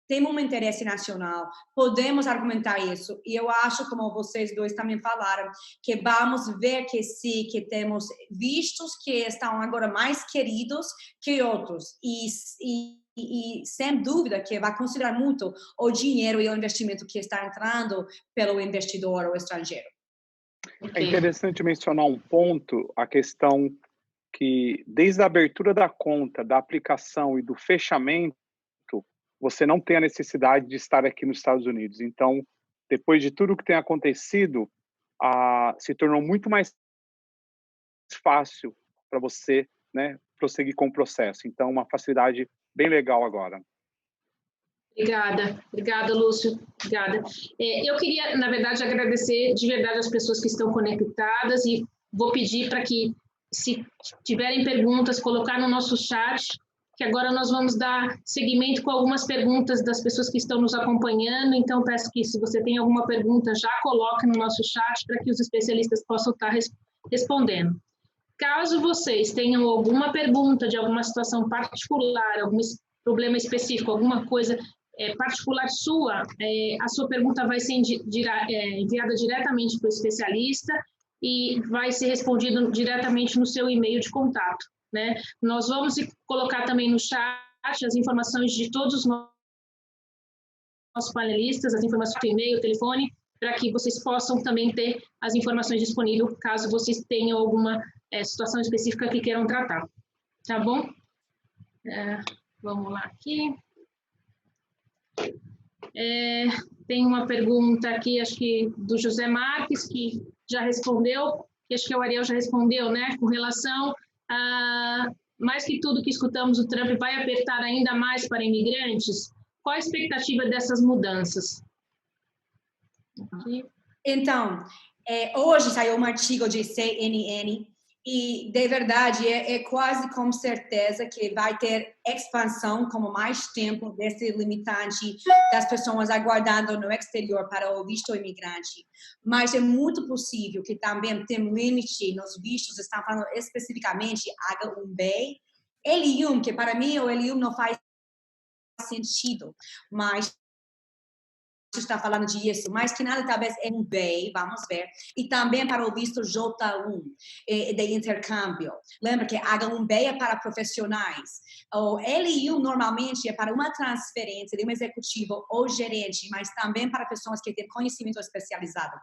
temos um interesse nacional, podemos argumentar isso, e eu acho, como vocês dois também falaram, que vamos ver que sim, que temos vistos que estão agora mais queridos que outros, e sem dúvida que vai considerar muito o dinheiro e o investimento que está entrando pelo investidor ou estrangeiro. É interessante mencionar um ponto, a questão que desde a abertura da conta, da aplicação e do fechamento, você não tem a necessidade de estar aqui nos Estados Unidos. Então, depois de tudo que tem acontecido, se tornou muito mais fácil para você, né, prosseguir com o processo. Então, uma facilidade bem legal agora. Obrigada, Lúcio. Obrigada. Eu queria, na verdade, agradecer de verdade as pessoas que estão conectadas e vou pedir para que, se tiverem perguntas, colocar no nosso chat, que agora nós vamos dar seguimento com algumas perguntas das pessoas que estão nos acompanhando. Então, peço que, se você tem alguma pergunta, já coloque no nosso chat para que os especialistas possam estar respondendo. Caso vocês tenham alguma pergunta de alguma situação particular, algum problema específico, alguma coisa particular sua, a sua pergunta vai ser enviada diretamente para o especialista e vai ser respondido diretamente no seu e-mail de contato, né? Nós vamos colocar também no chat as informações de todos os nossos panelistas, as informações do e-mail, telefone, para que vocês possam também ter as informações disponíveis, caso vocês tenham alguma situação específica que queiram tratar. Tá bom? Vamos lá aqui. Tem uma pergunta aqui, acho que do José Marques, que já respondeu, que acho que o Ariel já respondeu, né? Com relação a, mais que tudo que escutamos, o Trump vai apertar ainda mais para imigrantes? Qual a expectativa dessas mudanças? Aqui. Então, hoje saiu um artigo de CNN e, de verdade, é quase com certeza que vai ter expansão como mais tempo desse limitante das pessoas aguardando no exterior para o visto imigrante. Mas é muito possível que também tem limite nos vistos, estão falando especificamente H1B, L1, que para mim o L1 não faz sentido, mas está falando disso, mais que nada talvez é um B, vamos ver, e também para o visto J1 de intercâmbio. Lembra que H1B é para profissionais, o L1 normalmente é para uma transferência de um executivo ou gerente, mas também para pessoas que têm conhecimento especializado.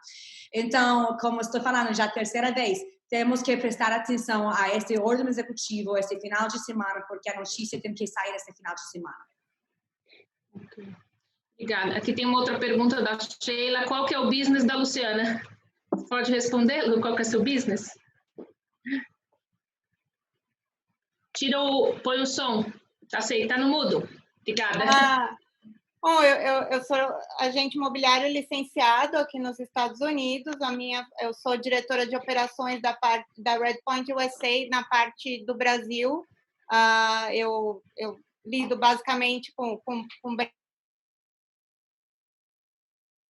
Então, como estou falando já a terceira vez, temos que prestar atenção a esse ordem executivo, esse final de semana, porque a notícia tem que sair esse final de semana. Ok. Obrigada. Aqui tem uma outra pergunta da Sheila. Qual que é o business da Luciana? Pode responder, Lu, qual que é o seu business? Põe o som. Tá no mudo. Obrigada. Bom, eu sou agente imobiliário licenciado aqui nos Estados Unidos. Eu sou diretora de operações da parte da Redpoint USA na parte do Brasil. Eu lido basicamente com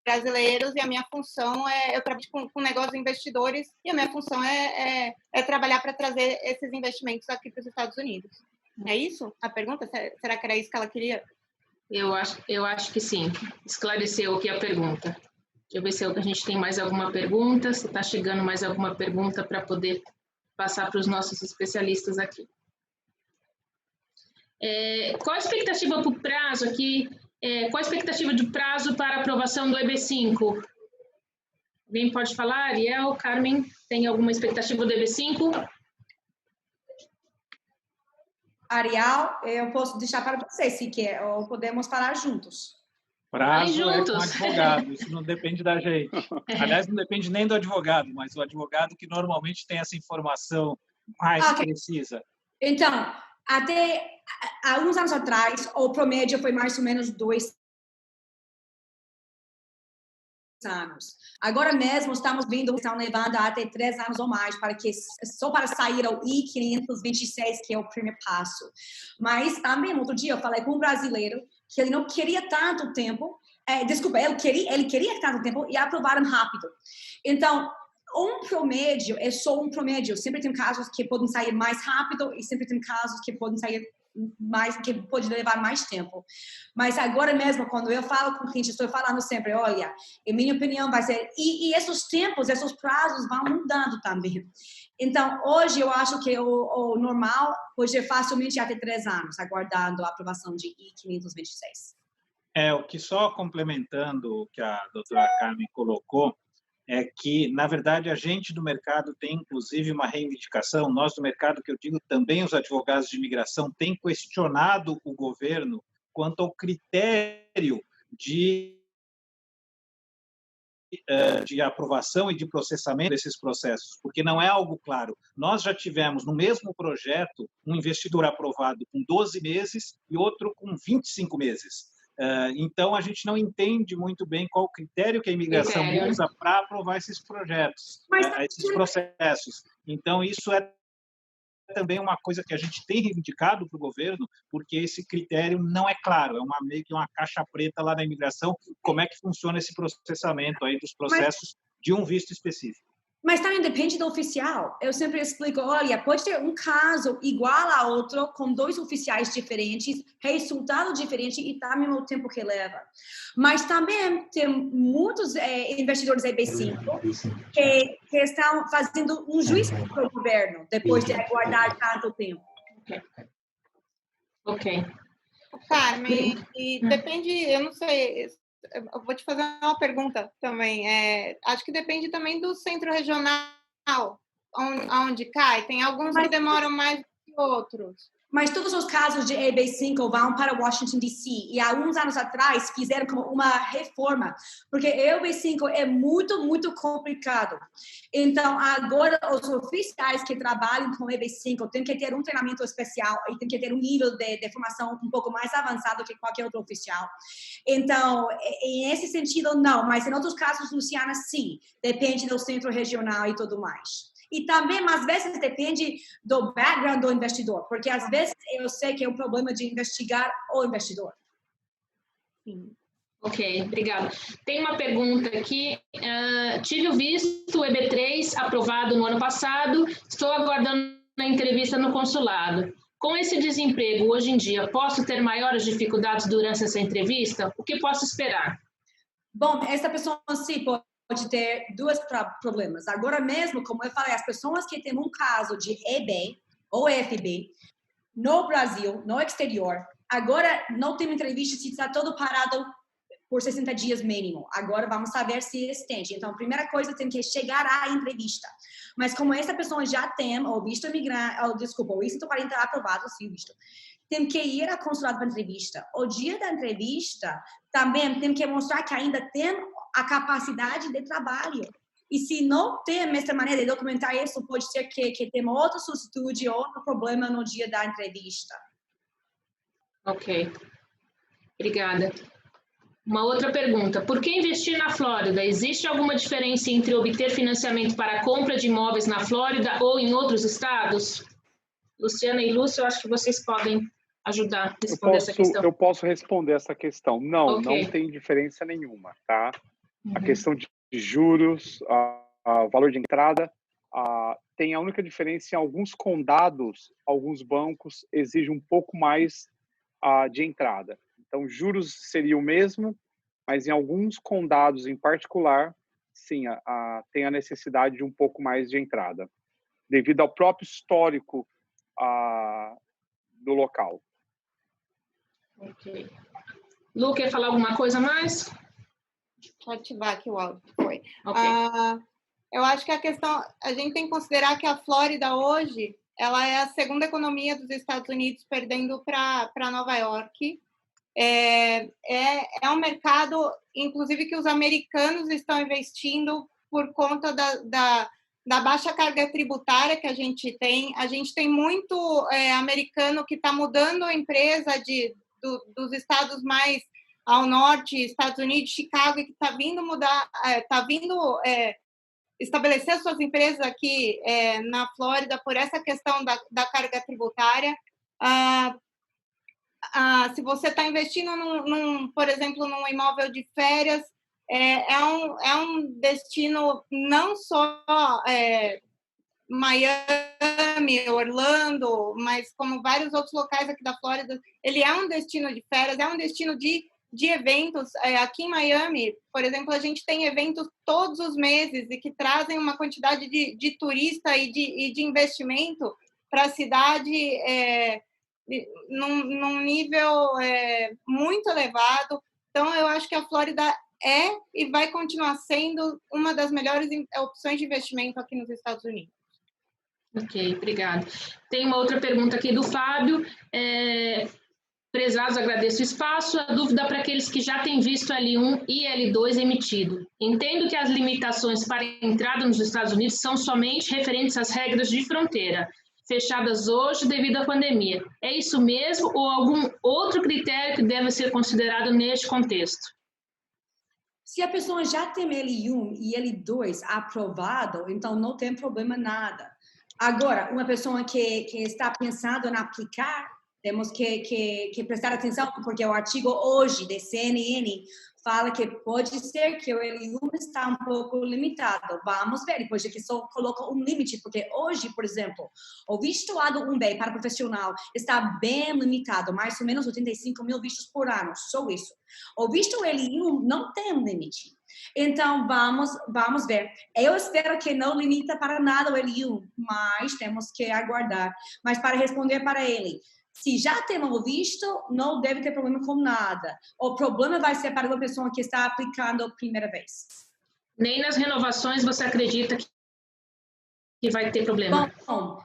brasileiros e a minha função eu trabalho com negócios de investidores e a minha função é trabalhar para trazer esses investimentos aqui para os Estados Unidos. É isso a pergunta? Será que era isso que ela queria? Eu acho que sim. Esclareceu aqui a pergunta. Deixa eu ver se a gente tem mais alguma pergunta, se está chegando mais alguma pergunta para poder passar para os nossos especialistas aqui. Qual a expectativa para o prazo aqui? Qual a expectativa de prazo para aprovação do EB5? Alguém pode falar? Ariel, Carmen, tem alguma expectativa do EB5? Ariel, eu posso deixar para você, se quer, ou podemos falar juntos. Prazo é com o advogado, isso não depende da gente. Aliás, não depende nem do advogado, mas o advogado que normalmente tem essa informação mais precisa. Então, até há uns anos atrás, o promédio foi mais ou menos 2 anos. Agora mesmo estamos vendo que estão levando até 3 anos ou mais só para sair ao I-526, que é o primeiro passo. Mas também, outro dia, eu falei com um brasileiro que ele não queria tanto tempo, ele queria tanto tempo e aprovaram rápido. Então, um promédio é só um promédio. Sempre tem casos que podem sair mais rápido e sempre tem casos que podem sair que pode levar mais tempo. Mas agora mesmo, quando eu falo com clientes, estou falando sempre, olha, em minha opinião vai ser... E esses tempos, esses prazos vão mudando também. Então, hoje eu acho que o normal hoje é facilmente até 3 anos, aguardando a aprovação de I-526. O que só complementando o que a doutora Carmen colocou, é que, na verdade, a gente do mercado tem, inclusive, uma reivindicação. Nós do mercado, que eu digo também, os advogados de imigração, têm questionado o governo quanto ao critério de aprovação e de processamento desses processos, porque não é algo claro. Nós já tivemos, no mesmo projeto, um investidor aprovado com 12 meses e outro com 25 meses. Então, a gente não entende muito bem qual o critério que a imigração usa para aprovar esses projetos, esses processos. Então, isso é também uma coisa que a gente tem reivindicado para o governo, porque esse critério não é claro, meio que uma caixa preta lá na imigração, como é que funciona esse processamento aí dos processos de um visto específico. Mas também depende do oficial. Eu sempre explico, olha, pode ter um caso igual a outro, com 2 oficiais diferentes, resultado diferente e também o tempo que leva. Mas também tem muitos investidores EB5 que estão fazendo um juízo para o governo, depois de aguardar tanto tempo. Ok. Carmen, depende, eu não sei... Eu vou te fazer uma pergunta também. Acho que depende também do centro regional, onde cai. Tem alguns que demoram mais do que outros. Mas todos os casos de EB5 vão para Washington, D.C. E há uns anos atrás fizeram como uma reforma, porque EB5 é muito, muito complicado. Então, agora os oficiais que trabalham com EB5 têm que ter um treinamento especial e têm que ter um nível de formação um pouco mais avançado que qualquer outro oficial. Então, em sentido, não. Mas em outros casos, Luciana, sim. Depende do centro regional e tudo mais. E também, às vezes, depende do background do investidor, porque às vezes eu sei que é um problema de investigar o investidor. Sim. Ok, obrigada. Tem uma pergunta aqui. Tive o visto EB3 aprovado no ano passado, estou aguardando a entrevista no consulado. Com esse desemprego, hoje em dia, posso ter maiores dificuldades durante essa entrevista? O que posso esperar? Bom, essa pessoa sim pode ter 2 problemas. Agora mesmo, como eu falei, as pessoas que têm um caso de EB ou FB no Brasil, no exterior, agora não tem entrevista se está todo parado por 60 dias mínimo. Agora vamos saber se estende. Então, a primeira coisa tem que chegar à entrevista. Mas como essa pessoa já tem o visto imigrante, o visto 40 aprovado, sim, o visto, tem que ir ao consulado para entrevista. O dia da entrevista também tem que mostrar que ainda tem a capacidade de trabalho. E se não tem a mesma maneira de documentar isso, pode ser que tenha outra solicitude, outro problema no dia da entrevista. Ok. Obrigada. Uma outra pergunta. Por que investir na Flórida? Existe alguma diferença entre obter financiamento para a compra de imóveis na Flórida ou em outros estados? Luciana e Lúcio, eu acho que vocês podem ajudar a responder essa questão. Eu posso responder essa questão. Não, Ok. não tem diferença nenhuma, tá? A questão de juros, a valor de entrada, tem a única diferença em alguns condados, alguns bancos exigem um pouco mais de entrada. Então, juros seria o mesmo, mas em alguns condados em particular, sim, tem a necessidade de um pouco mais de entrada, devido ao próprio histórico do local. Ok. Lu, quer falar alguma coisa a mais? Deixa eu ativar aqui o áudio. Foi. Ok. Eu acho que a gente tem que considerar que a Flórida hoje, ela é a segunda economia dos Estados Unidos, perdendo para Nova York. É um mercado, inclusive, que os americanos estão investindo por conta da baixa carga tributária que a gente tem. A gente tem muito americano que está mudando a empresa dos estados mais ao norte, Estados Unidos, Chicago, que está vindo estabelecer suas empresas aqui na Flórida por essa questão da carga tributária. Se você está investindo, por exemplo, num imóvel de férias, é um destino não só Miami, Orlando, mas como vários outros locais aqui da Flórida, ele é um destino de férias, é um destino de eventos. Aqui em Miami, por exemplo, a gente tem eventos todos os meses e que trazem uma quantidade de turista e de investimento para a cidade num nível muito elevado. Então, eu acho que a Flórida e vai continuar sendo uma das melhores opções de investimento aqui nos Estados Unidos. Ok, obrigada. Tem uma outra pergunta aqui do Fábio. Prezados, agradeço o espaço. A dúvida para aqueles que já têm visto L1 e L2 emitido. Entendo que as limitações para a entrada nos Estados Unidos são somente referentes às regras de fronteira, fechadas hoje devido à pandemia. É isso mesmo ou algum outro critério que deve ser considerado neste contexto? Se a pessoa já tem L1 e L2 aprovado, então não tem problema nada. Agora, uma pessoa que está pensando em aplicar, temos que prestar atenção, porque o artigo hoje da CNN fala que pode ser que o L1 está um pouco limitado. Vamos ver, depois de que só coloca um limite, porque hoje, por exemplo, o visto A1B para profissional está bem limitado, mais ou menos 85 mil vistos por ano, só isso. O visto L1 não tem um limite. Então, vamos ver. Eu espero que não limita para nada o L1, mas temos que aguardar. Mas para responder para ele, se já temos visto, não deve ter problema com nada. O problema vai ser para uma pessoa que está aplicando a primeira vez. Nem nas renovações você acredita que vai ter problema? Bom,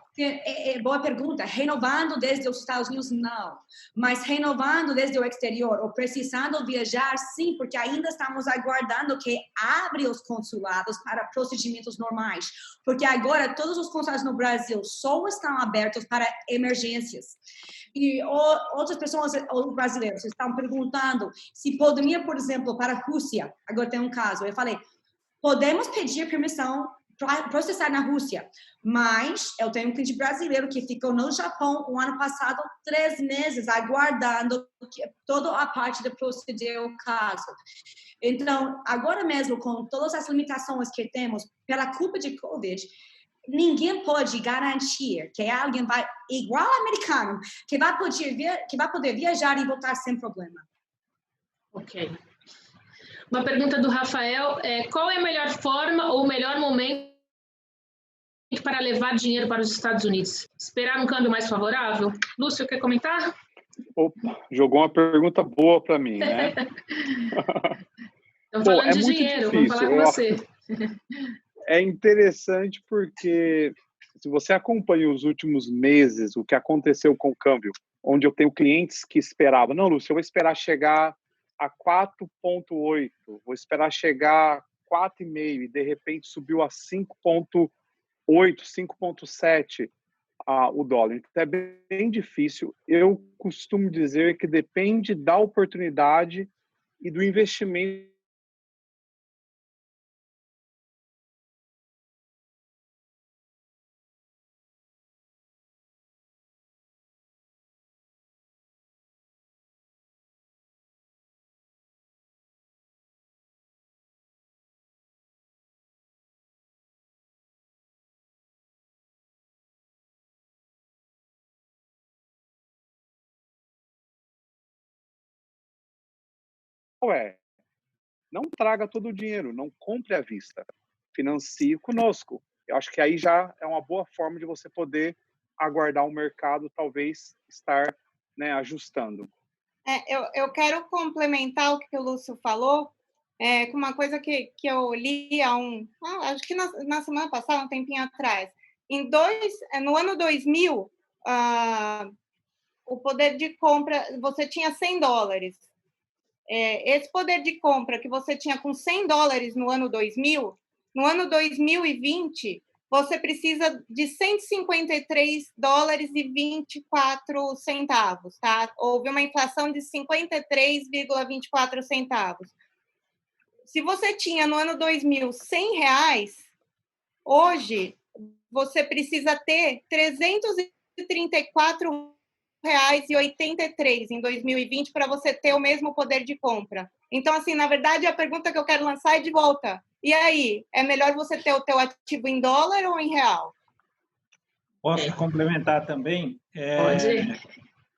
boa pergunta. Renovando desde os Estados Unidos, não. Mas renovando desde o exterior, ou precisando viajar, sim, porque ainda estamos aguardando que abre os consulados para procedimentos normais. Porque agora todos os consulados no Brasil só estão abertos para emergências. E outras pessoas, ou brasileiros, estão perguntando se poderia, por exemplo, para a Rússia. Agora tem um caso. Eu falei, podemos pedir permissão para processar na Rússia, mas eu tenho um cliente brasileiro que ficou no Japão o ano passado 3 meses aguardando toda a parte de proceder o caso. Então, agora mesmo, com todas as limitações que temos pela culpa de Covid, ninguém pode garantir que alguém vai, igual americano, que vai poder viajar e voltar sem problema. Ok. Uma pergunta do Rafael, qual é a melhor forma ou o melhor momento para levar dinheiro para os Estados Unidos? Esperar um câmbio mais favorável? Lúcio, quer comentar? Opa, jogou uma pergunta boa para mim, né? Estamos falando de dinheiro, difícil. Vamos falar com você. É interessante porque se você acompanha os últimos meses, o que aconteceu com o câmbio, onde eu tenho clientes que esperavam, não, Lúcio, eu vou esperar chegar a 4,8, vou esperar chegar a 4,5 e de repente subiu a 5,8, 5,7 o dólar. Então é bem difícil. Eu costumo dizer que depende da oportunidade e do investimento. Não traga todo o dinheiro, não compre à vista, financie conosco. Eu acho que aí já é uma boa forma de você poder aguardar o mercado talvez estar, né, ajustando. Eu quero complementar o que o Lúcio falou com uma coisa que eu li acho que na semana passada, um tempinho atrás. No ano 2000, o poder de compra, você tinha $100. Esse poder de compra que você tinha com $100 no ano 2000, no ano 2020, você precisa de $153,24, tá? Houve uma inflação de 53,24 centavos. Se você tinha no ano 2000 R$100, hoje você precisa ter R$334,83 em 2020 para você ter o mesmo poder de compra. Então, assim, na verdade, a pergunta que eu quero lançar é de volta. E aí, é melhor você ter o teu ativo em dólar ou em real? Posso complementar também? Pode.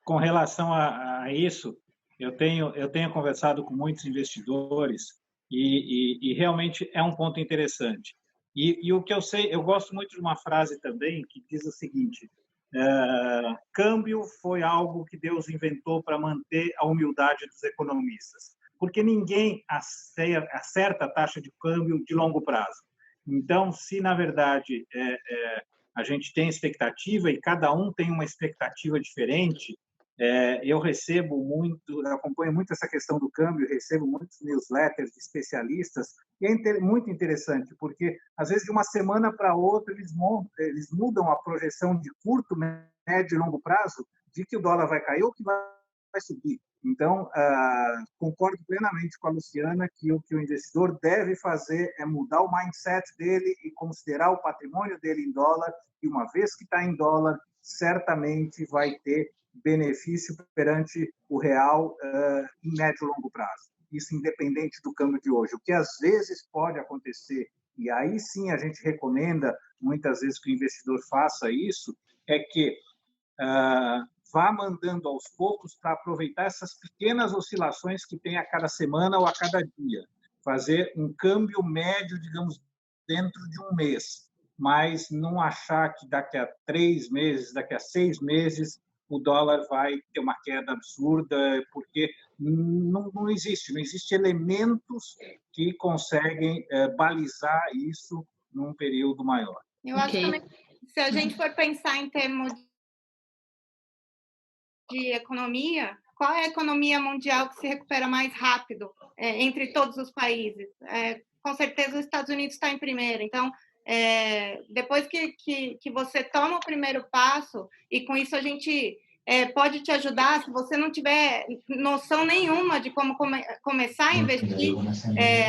Com relação a isso, eu tenho conversado com muitos investidores e realmente é um ponto interessante. E o que eu sei, eu gosto muito de uma frase também que diz o seguinte: câmbio foi algo que Deus inventou para manter a humildade dos economistas, porque ninguém acerta a taxa de câmbio de longo prazo. Então, se na verdade a gente tem expectativa e cada um tem uma expectativa diferente, eu acompanho muito essa questão do câmbio, recebo muitos newsletters de especialistas, e é muito interessante, porque às vezes de uma semana para outra eles mudam a projeção de curto, médio e longo prazo de que o dólar vai cair ou que vai subir. Então, concordo plenamente com a Luciana que o investidor deve fazer é mudar o mindset dele e considerar o patrimônio dele em dólar, e uma vez que está em dólar, certamente vai ter benefício perante o real em médio e longo prazo. Isso independente do câmbio de hoje. O que às vezes pode acontecer, e aí sim a gente recomenda muitas vezes que o investidor faça isso, é que vá mandando aos poucos para aproveitar essas pequenas oscilações que tem a cada semana ou a cada dia. Fazer um câmbio médio, digamos, dentro de um mês, mas não achar que daqui a 3 meses, daqui a 6 meses, o dólar vai ter uma queda absurda, porque não existe elementos que conseguem balizar isso num período maior. Eu acho também, se a gente for pensar em termos de economia, qual é a economia mundial que se recupera mais rápido entre todos os países? Com certeza os Estados Unidos está em primeiro. Então, depois que você toma o primeiro passo, e com isso a gente pode te ajudar, se você não tiver noção nenhuma de como começar a investir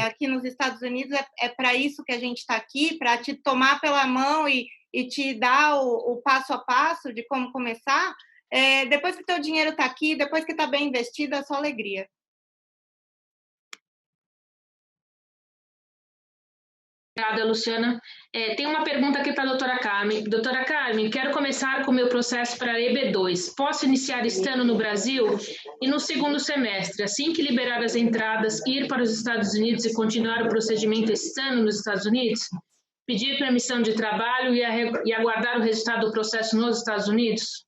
aqui nos Estados Unidos, é para isso que a gente está aqui, para te tomar pela mão e te dar o passo a passo de como começar. Depois que o teu dinheiro está aqui, depois que está bem investido, é só alegria. Obrigada, Luciana. Tem uma pergunta aqui para a doutora Carmen. Doutora Carmen, quero começar com o meu processo para EB2. Posso iniciar este ano no Brasil e no segundo semestre, assim que liberar as entradas, ir para os Estados Unidos e continuar o procedimento este ano nos Estados Unidos? Pedir permissão de trabalho e aguardar o resultado do processo nos Estados Unidos?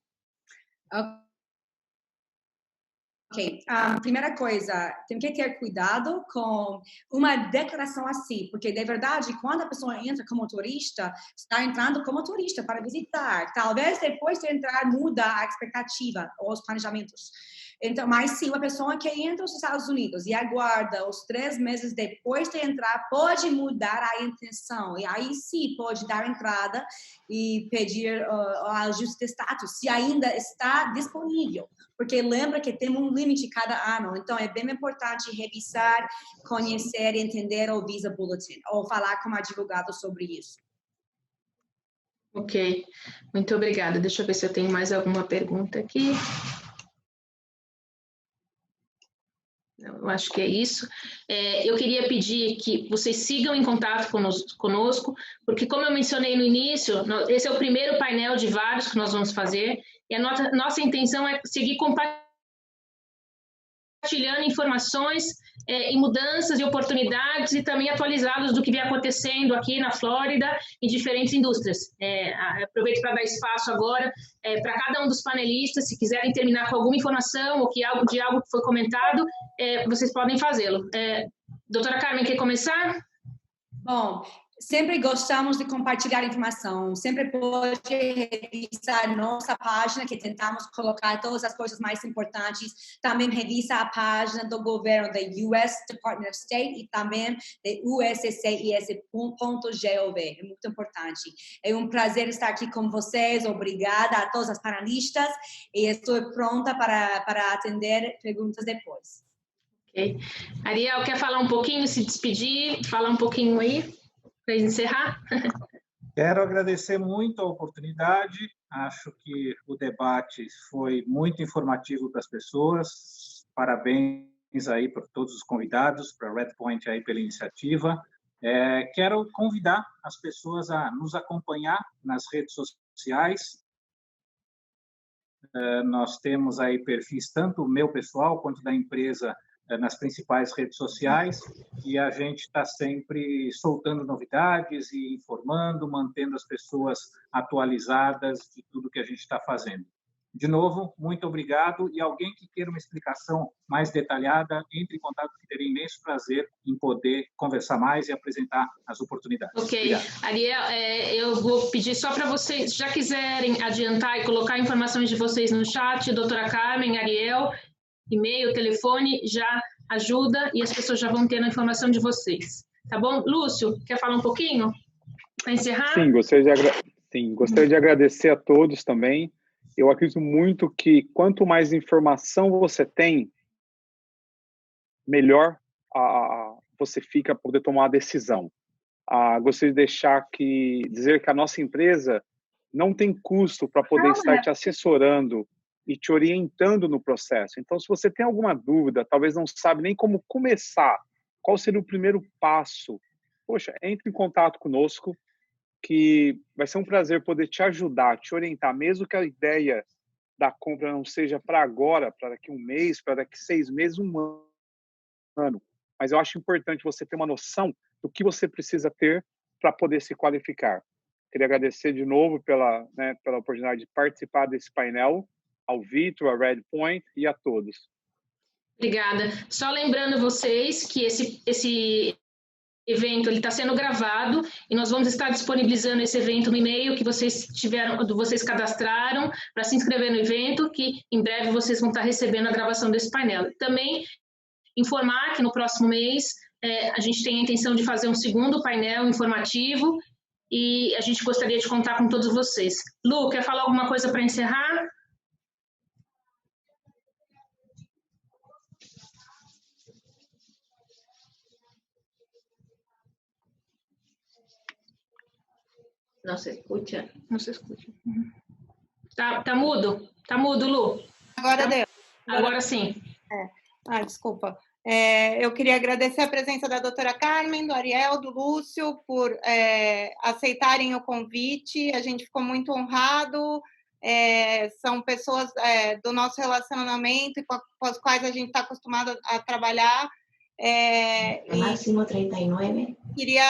Ok, primeira coisa, tem que ter cuidado com uma declaração assim, porque de verdade, quando a pessoa entra como turista, está entrando como turista para visitar. Talvez depois de entrar muda a expectativa ou os planejamentos. Então, mas se uma pessoa que entra nos Estados Unidos e aguarda os 3 meses depois de entrar, pode mudar a intenção. E aí sim, pode dar entrada e pedir ajuste de status, se ainda está disponível. Porque lembra que tem um limite cada ano. Então, é bem importante revisar, conhecer, entender o Visa Bulletin, ou falar com um advogado sobre isso. Ok, muito obrigada. Deixa eu ver se eu tenho mais alguma pergunta aqui. Não, eu acho que é isso. Eu queria pedir que vocês sigam em contato conosco, porque como eu mencionei no início, esse é o primeiro painel de vários que nós vamos fazer, e a nossa intenção é seguir compartilhando informações e mudanças e oportunidades e também atualizados do que vem acontecendo aqui na Flórida em diferentes indústrias. Aproveito para dar espaço agora para cada um dos panelistas, se quiserem terminar com alguma informação ou de algo que foi comentado, vocês podem fazê-lo. Doutora Carmen, quer começar? Bom, sempre gostamos de compartilhar informação. Sempre pode revisar nossa página, que tentamos colocar todas as coisas mais importantes. Também revisa a página do governo, da US Department of State, e também do USCIS.gov. É muito importante. É um prazer estar aqui com vocês. Obrigada a todos os panelistas. E estou pronta para atender perguntas depois. Ok. Ariel, quer falar um pouquinho, se despedir, falar um pouquinho aí? Para encerrar? Quero agradecer muito a oportunidade. Acho que o debate foi muito informativo para as pessoas. Parabéns aí para todos os convidados, para a Redpoint aí pela iniciativa. Quero convidar as pessoas a nos acompanhar nas redes sociais. Nós temos aí perfis tanto o meu pessoal quanto da empresa nas principais redes sociais, e a gente está sempre soltando novidades e informando, mantendo as pessoas atualizadas de tudo que a gente está fazendo. De novo, muito obrigado, e alguém que queira uma explicação mais detalhada, entre em contato, que terei imenso prazer em poder conversar mais e apresentar as oportunidades. Ok. Obrigado. Ariel, eu vou pedir só para vocês, já quiserem adiantar e colocar informações de vocês no chat, doutora Carmen, Ariel, e-mail, telefone, já ajuda e as pessoas já vão tendo a informação de vocês. Tá bom? Lúcio, quer falar um pouquinho para encerrar? Sim, gostaria de agradecer a todos também. Eu acredito muito que quanto mais informação você tem, melhor você fica para poder tomar a decisão. Gostaria de dizer que a nossa empresa não tem custo para poder estar te assessorando e te orientando no processo. Então, se você tem alguma dúvida, talvez não sabe nem como começar, qual seria o primeiro passo, poxa, entre em contato conosco, que vai ser um prazer poder te ajudar, te orientar, mesmo que a ideia da compra não seja para agora, para daqui um mês, para daqui 6 meses, um ano. Mas eu acho importante você ter uma noção do que você precisa ter para poder se qualificar. Queria agradecer de novo pela oportunidade de participar desse painel, ao Vitor, a Redpoint e a todos. Obrigada. Só lembrando vocês que esse evento está sendo gravado e nós vamos estar disponibilizando esse evento no e-mail que vocês cadastraram para se inscrever no evento, que em breve vocês vão estar recebendo a gravação desse painel. Também informar que no próximo mês a gente tem a intenção de fazer um segundo painel informativo e a gente gostaria de contar com todos vocês. Lu, quer falar alguma coisa para encerrar? Não se escuta. Não se escuta. Tá mudo? Tá mudo, Lu? Agora deu. Agora sim. Desculpa. Eu queria agradecer a presença da doutora Carmen, do Ariel, do Lúcio, por aceitarem o convite. A gente ficou muito honrado. São pessoas do nosso relacionamento e com as quais a gente está acostumado a trabalhar. Máximo 39. Queria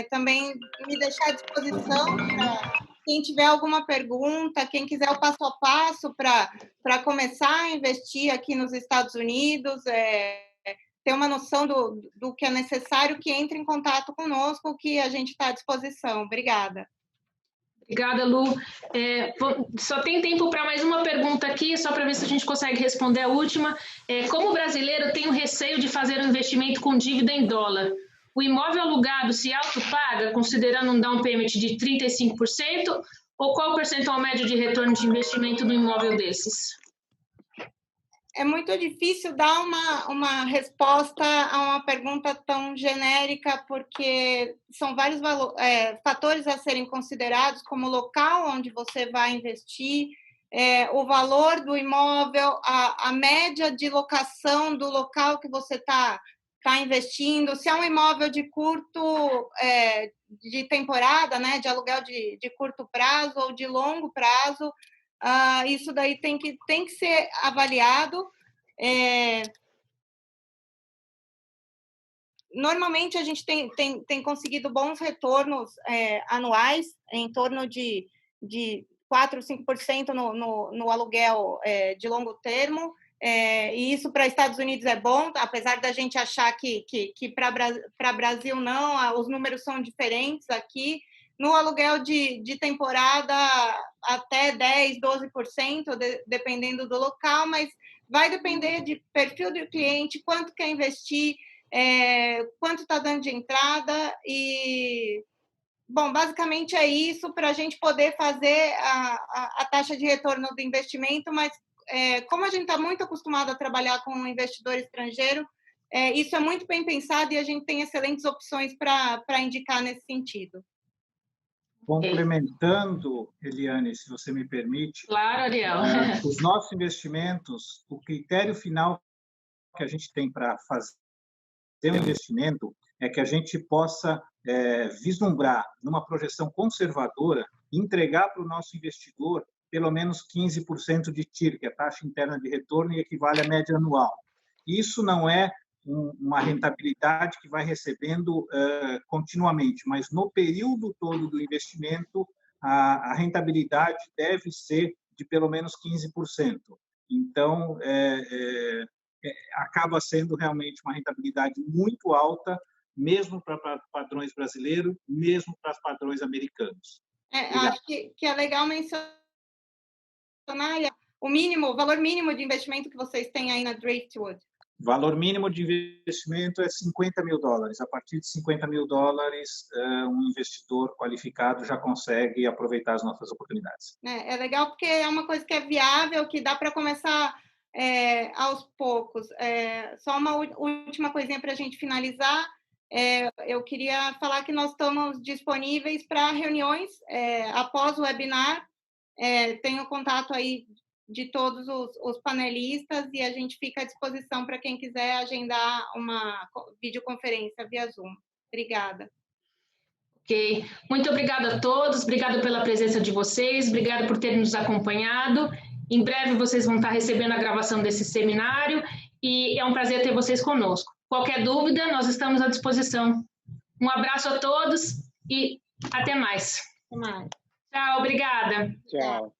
também me deixar à disposição para quem tiver alguma pergunta, quem quiser o passo a passo para começar a investir aqui nos Estados Unidos, ter uma noção do que é necessário, que entre em contato conosco, que a gente está à disposição. Obrigada. Obrigada, Lu. Só tem tempo para mais uma pergunta aqui, só para ver se a gente consegue responder a última. Como brasileiro, tenho receio de fazer um investimento com dívida em dólar. O imóvel alugado se autopaga, considerando um down payment de 35%, ou qual o percentual médio de retorno de investimento no imóvel desses? É muito difícil dar uma resposta a uma pergunta tão genérica, porque são vários fatores a serem considerados, como o local onde você vai investir, o valor do imóvel, a média de locação do local que você está investindo, se é um imóvel de de temporada, né, de aluguel de curto prazo ou de longo prazo. Isso daí tem que ser avaliado. Normalmente, a gente tem conseguido bons retornos anuais, em torno de 4% ou 5% no aluguel de longo termo. E isso para Estados Unidos é bom, apesar da gente achar que para Brasil não, os números são diferentes aqui. No aluguel de temporada, até 10%, 12%, dependendo do local, mas vai depender de perfil do cliente, quanto quer investir, quanto está dando de entrada. E, bom, basicamente é isso para a gente poder fazer a taxa de retorno do investimento, mas como a gente está muito acostumado a trabalhar com um investidor estrangeiro, isso é muito bem pensado e a gente tem excelentes opções para indicar nesse sentido. Complementando, Eliane, se você me permite. Claro, Ariel. Os nossos investimentos, o critério final que a gente tem para fazer um investimento é que a gente possa vislumbrar, numa projeção conservadora, entregar para o nosso investidor pelo menos 15% de TIR, que é a taxa interna de retorno, e equivale à média anual. Isso não é uma rentabilidade que vai recebendo continuamente, mas no período todo do investimento, a rentabilidade deve ser de pelo menos 15%. Então, acaba sendo realmente uma rentabilidade muito alta, mesmo para padrões brasileiros, mesmo para padrões americanos. Acho que é legal mencionar o valor mínimo de investimento que vocês têm aí na Driftwood. Valor mínimo de investimento é $50 mil. A partir de $50 mil, um investidor qualificado já consegue aproveitar as nossas oportunidades. É legal porque é uma coisa que é viável, que dá para começar aos poucos. Só uma última coisinha para a gente finalizar. Eu queria falar que nós estamos disponíveis para reuniões após o webinar. Tenho contato aí de todos os panelistas e a gente fica à disposição para quem quiser agendar uma videoconferência via Zoom. Obrigada. Ok. Muito obrigada a todos, obrigada pela presença de vocês, obrigada por terem nos acompanhado. Em breve vocês vão estar recebendo a gravação desse seminário e é um prazer ter vocês conosco. Qualquer dúvida, nós estamos à disposição. Um abraço a todos e até mais. Até mais. Tchau, obrigada. Tchau.